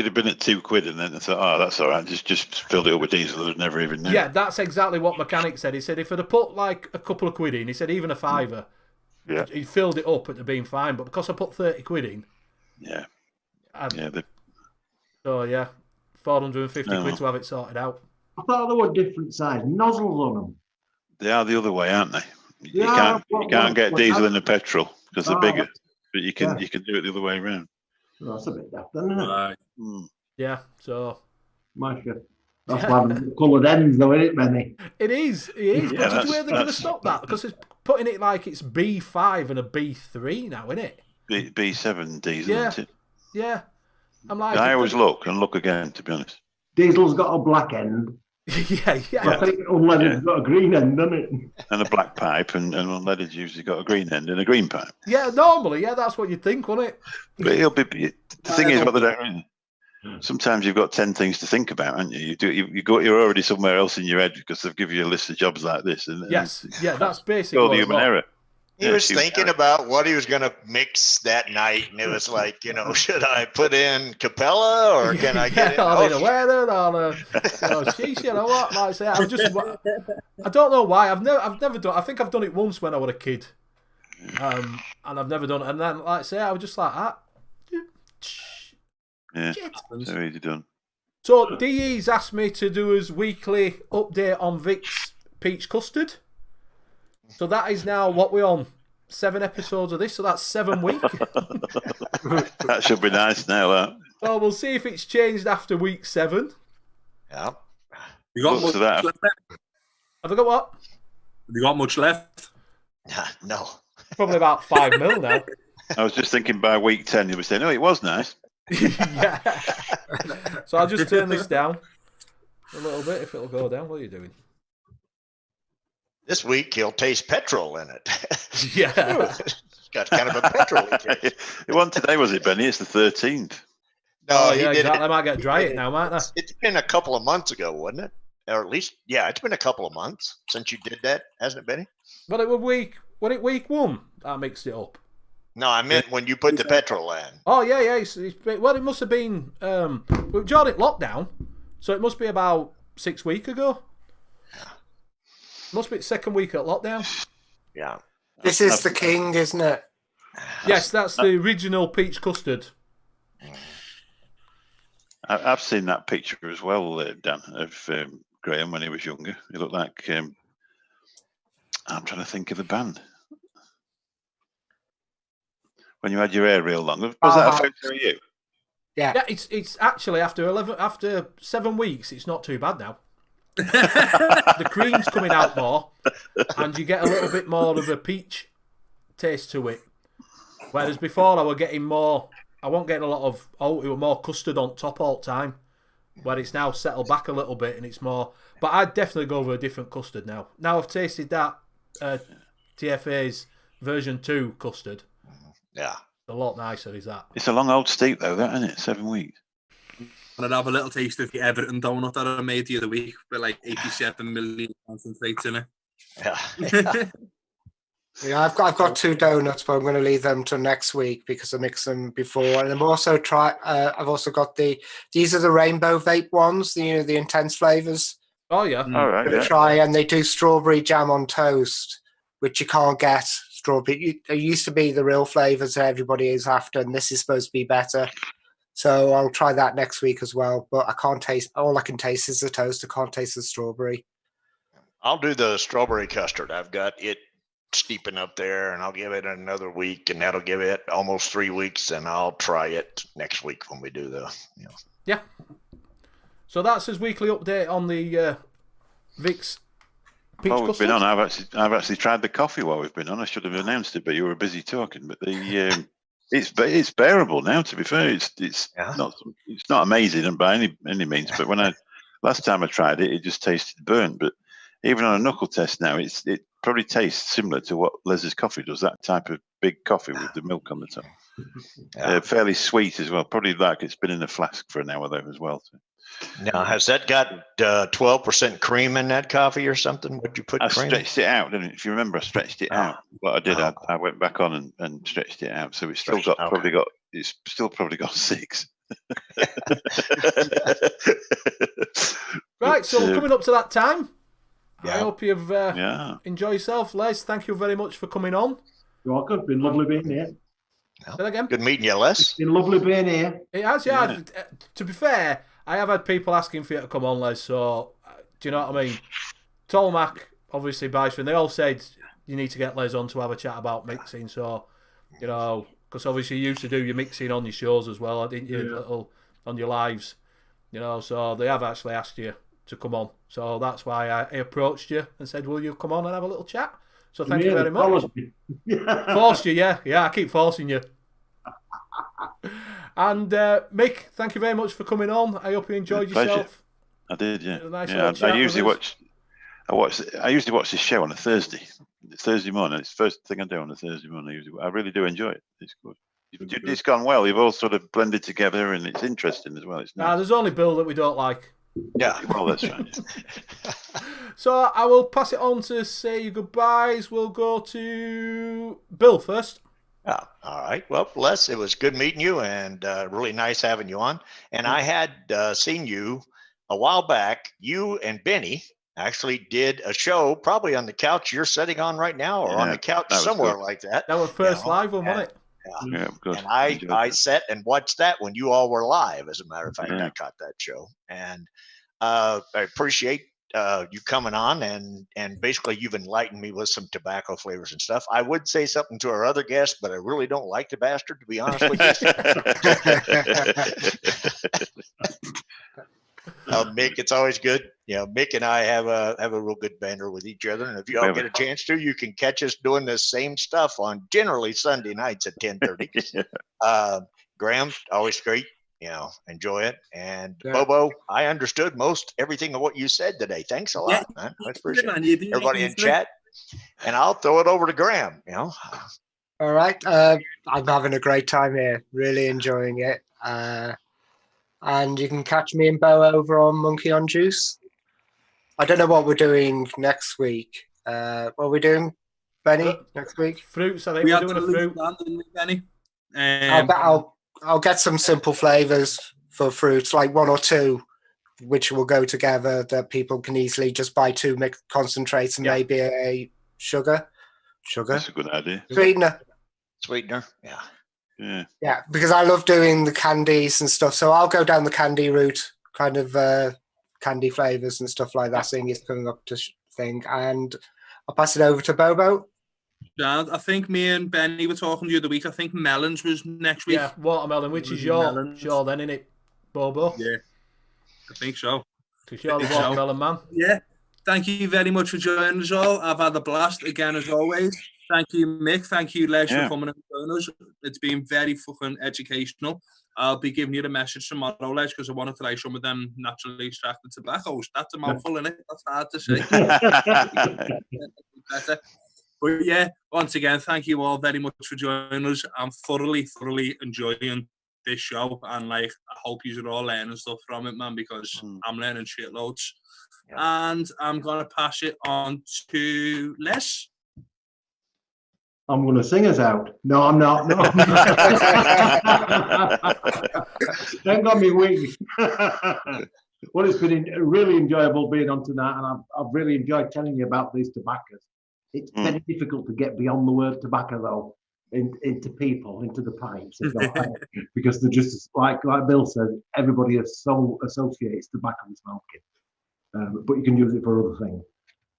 have been at £2 and then I thought, that's all right, just filled it up with diesel, I'd never even knew.
Yeah, that's exactly what mechanic said. He said if I'd have put like a couple of quid in, he said even a fiver, he filled it up, it'd have been fine. But because I put 30 quid in, so yeah, 450 quid to have it sorted out.
I thought there were different size nozzles on them.
They are the other way, aren't they? You can't get diesel in the petrol because they're bigger, but you can do it the other way around.
Well, that's a bit daft, isn't it?
Right.
Yeah, so.
That's why the coloured ends, though, isn't it, Benny?
It is. But did you hear they're going to stop that? Because it's putting it like it's B5 and a B3 now, isn't it?
B7 diesel, isn't it?
Yeah. I'm like.
I always look again, to be honest.
Diesel's got a black end.
Yeah.
I think unleaded's got a green end, doesn't it?
And a black pipe, and unleaded's usually got a green end and a green pipe.
Yeah, normally, that's what you'd think, wouldn't it?
But the thing is, what they don't. Sometimes you've got 10 things to think about, haven't you? You're already somewhere else in your head because they've given you a list of jobs like this.
That's basically
all the human error.
He was thinking about what he was going to mix that night, and it was like, should I put in Capella or can I get it?
Or the weather, or sheesh, you know what? Like I say, I don't know why. I've never done. I think I've done it once when I was a kid, and I've never done it. And then, like I say, I was just like that.
Yeah, so easy done.
So DE's asked me to do his weekly update on Vic's peach custard. So that is now what we're on. 7 episodes of this, so that's 7 weeks.
That should be nice now.
So we'll see if it's changed after week 7.
Yeah.
You got much left?
Have I got what?
Have you got much left?
No.
Probably about 5 mil now.
I was just thinking by week 10 you were saying, it was nice.
Yeah. So I'll just turn this down a little bit if it'll go down. What are you doing?
This week he'll taste petrol in it.
Yeah.
It's got kind of a petrol taste.
It wasn't today, was it, Benny? It's the 13th.
No,
yeah, exactly. I might get dry it now, might I?
It's been a couple of months ago, wasn't it? Or at least, it's been a couple of months since you did that, hasn't it, Benny?
But it was week 1 I mixed it up.
No, I meant when you put the petrol in.
Oh, yeah. It must have been... we joined it lockdown, so it must be about 6 weeks ago.
Yeah.
Must be the 2nd week at lockdown.
Yeah.
This is the king, isn't it?
Yes, that's the original peach custard.
I've seen that picture as well, Dan, of Graham when he was younger. He looked like... I'm trying to think of the band. When you had your hair real long. Was that a photo of you?
Yeah.
Yeah, it's actually after 7 weeks, it's not too bad now. The cream's coming out more, and you get a little bit more of a peach taste to it. Whereas before, I wasn't getting a lot of, it was more custard on top all the time. Where it's now settled back a little bit, and it's more. But I'd definitely go for a different custard now. Now I've tasted that TFA's version 2 custard.
Yeah.
A lot nicer, is that?
It's a long old steep, though, that, isn't it? 7 weeks.
And I'd have a little taste of the Everton donut that I made the other week with like 87 million concentrates in it.
Yeah.
Yeah, I've got 2 donuts, but I'm going to leave them till next week because I mixed them before. And I've also got these are the rainbow vape ones, the intense flavors.
Oh yeah.
All right.
Try, and they do strawberry jam on toast, which you can't get strawberry. It used to be the real flavors that everybody is after, and this is supposed to be better. So I'll try that next week as well. But I can't taste. All I can taste is the toast. I can't taste the strawberry.
I'll do the strawberry custard. I've got it steeping up there, and I'll give it another week, and that'll give it almost 3 weeks, and I'll try it next week when we do the.
Yeah. So that's his weekly update on the Vic's peach
While we've
custard.
been on, I've actually tried the coffee while we've been on. I should have announced it, but you were busy talking. But the it's bearable now. To be fair, it's not amazing and by any means. But last time I tried it, it just tasted burnt. But even on a knuckle test now, it probably tastes similar to what Les's coffee does. That type of big coffee with the milk on the top. Fairly sweet as well. Probably like it's been in a flask for an hour though as well. So.
Now, has that got 12% cream in that coffee or something? Would you put cream?
I stretched it out, didn't it? If you remember, I stretched it out. What I did, I went back on and stretched it out. So it's still probably got 6.
Right, so we're coming up to that time. I hope you've enjoyed yourself. Les, thank you very much for coming on.
You're welcome. It's been lovely being here.
Say again.
Good meeting you, Les.
It's been lovely being here.
It has, yeah. To be fair, I have had people asking for you to come on, Les, so do you know what I mean? Tolmac, obviously, Bison, they all said you need to get Les on to have a chat about mixing, so, you know, because obviously you used to do your mixing on your shows as well, didn't you, little on your lives, you know, so they have actually asked you to come on, so that's why I approached you and said, will you come on and have a little chat? So thank you very much. Forced you, yeah, I keep forcing you. And Mick, thank you very much for coming on. I hope you enjoyed yourself.
I did, yeah.
I
usually watch this show on a Thursday morning. It's the first thing I do on a Thursday morning. I really do enjoy it. It's good. It's gone well. You've all sort of blended together, and it's interesting as well. It's nice.
There's only Bill that we don't like.
Yeah, well, that's right.
So I will pass it on to say your goodbyes. We'll go to Bill first.
All right. Well, Les, it was good meeting you and really nice having you on. And I had seen you a while back. You and Benny actually did a show probably on the couch you're sitting on right now or on the couch somewhere like that.
That was first live one, wasn't it?
Yeah, good.
And I sat and watched that when you all were live. As a matter of fact, I caught that show. And I appreciate you coming on and basically you've enlightened me with some tobacco flavors and stuff. I would say something to our other guests, but I really don't like the bastard, to be honest with you. Mick, it's always good. You know, Mick and I have a real good banter with each other. And if you all get a chance to, you can catch us doing the same stuff on generally Sunday nights at 10:30. Graham, always great. You know, enjoy it. And Bobo, I understood most everything of what you said today. Thanks a lot, man. I appreciate it. Everybody in chat. And I'll throw it over to Graham, you know.
All right. I'm having a great time here. Really enjoying it. And you can catch me and Bo over on Monkey on Juice. I don't know what we're doing next week. What are we doing, Benny, next week?
Fruits, I think we're doing a fruit.
Benny.
I'll get some simple flavors for fruits, like 1 or 2, which will go together that people can easily just buy 2 mixed concentrates and maybe a sugar.
That's a good idea.
Sweetener,
yeah, because I love doing the candies and stuff. So I'll go down the candy route, kind of candy flavors and stuff like that, seeing it's coming up to thing. And I'll pass it over to Bobo.
Yeah, I think me and Benny were talking the other week. I think melons was next week.
Yeah, watermelon, which is your then, isn't it, Bobo?
Yeah, I think so.
Because you're the watermelon man.
Yeah, thank you very much for joining us all. I've had a blast again as always. Thank you, Mick. Thank you, Les, for coming and joining us. It's been very fucking educational. I'll be giving you the message tomorrow, Les, because I want to try some of them naturally extracted tobaccos. That's a mouthful, isn't it? That's hard to say. But yeah, once again, thank you all very much for joining us. I'm thoroughly enjoying this show, and I hope you are all learning stuff from it, man, because I'm learning shitloads. And I'm gonna pass it on to Les.
I'm going to sing us out. No, I'm not. No. Don't got me wings. Well, it's been really enjoyable being on tonight, and I've really enjoyed telling you about these tobaccos. It's very difficult to get beyond the word tobacco, though, into people, into the pipes, because they're just like Bill said, everybody associates tobacco with smoking, but you can use it for other things.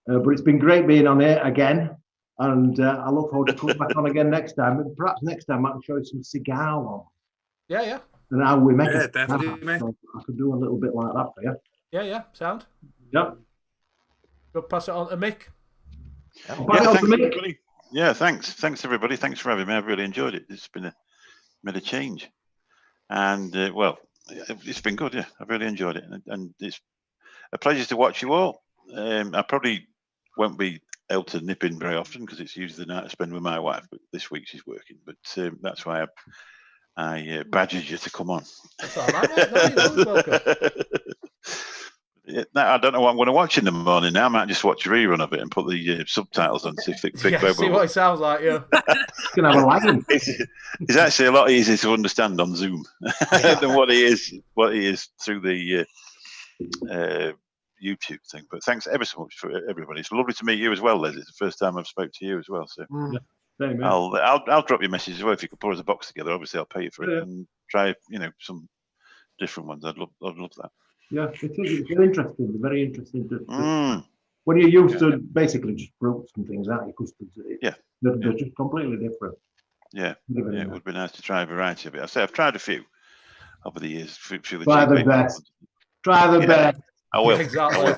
But it's been great being on here again, and I look forward to coming back on again next time. And perhaps next time I can show you some cigar one.
Yeah.
And how we make it.
Definitely.
So I could do a little bit like that for you.
Yeah, sound.
Yep.
Go pass it on to Mick.
Thanks everybody. Thanks for having me. I've really enjoyed it. It's made a change, and it's been good. Yeah, I've really enjoyed it, and it's a pleasure to watch you all. I probably won't be able to nip in very often because it's usually the night I spend with my wife, but this week she's working. But that's why I badgered you to come on.
That's all right, mate. No, you're always welcome.
Now, I don't know what I'm going to watch in the morning now. I might just watch a rerun of it and put the subtitles on, see if they pick Bobo.
See what it sounds like, yeah.
It's going to have a line.
It's actually a lot easier to understand on Zoom than what he is through the YouTube thing. But thanks ever so much for everybody. It's lovely to meet you as well, Les. It's the first time I've spoke to you as well. So I'll drop you a message as well if you could put us a box together. Obviously, I'll pay you for it and try some different ones. I'd love that.
Yeah, it's very interesting. Very interesting. When you're used to basically just fruits and things, aren't you? Custards. They're just completely different.
Yeah, it would be nice to try a variety of it. I say I've tried a few over the years.
Try the best. Try the best.
I will.
Exactly.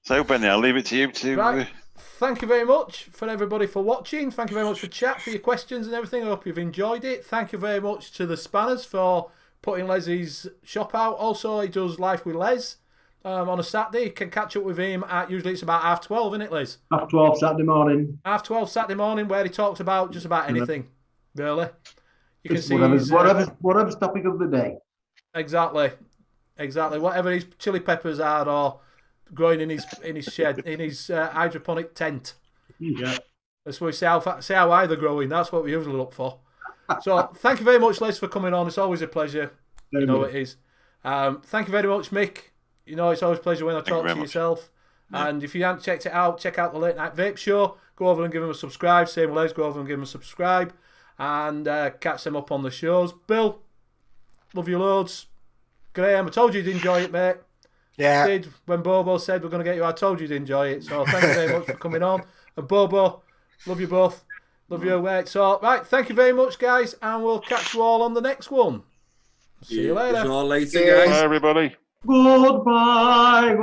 So, Benny, I'll leave it to you to.
Right. Thank you very much for everybody for watching. Thank you very much for chat, for your questions and everything. I hope you've enjoyed it. Thank you very much to the Spanners for putting Les's shop out. Also, he does Life with Les on a Saturday. You can catch up with him at, usually it's about 12:30, isn't it, Les?
12:30 Saturday morning.
12:30 Saturday morning, where he talks about just about anything, really. You can see
whatever's topic of the day.
Exactly. Whatever his chili peppers are, or growing in his shed, in his hydroponic tent.
Yeah.
That's what we see how high they're growing. That's what we usually look for. So thank you very much, Les, for coming on. It's always a pleasure. You know it is. Thank you very much, Mick. You know it's always a pleasure when I talk to yourself. Yeah. And if you haven't checked it out, check out the Late Night Vape Show. Go over and give them a subscribe. Same Les, go over and give them a subscribe. And catch them up on the shows. Bill, love you loads. Graham, I told you you'd enjoy it, mate.
Yeah.
I did. When Bobo said we're going to get you, I told you you'd enjoy it. So thank you very much for coming on. And Bobo, love you both. Love you, mate. So, right, thank you very much, guys, and we'll catch you all on the next one. See you later.
See you all later, guys.
Bye, everybody.
Goodbye.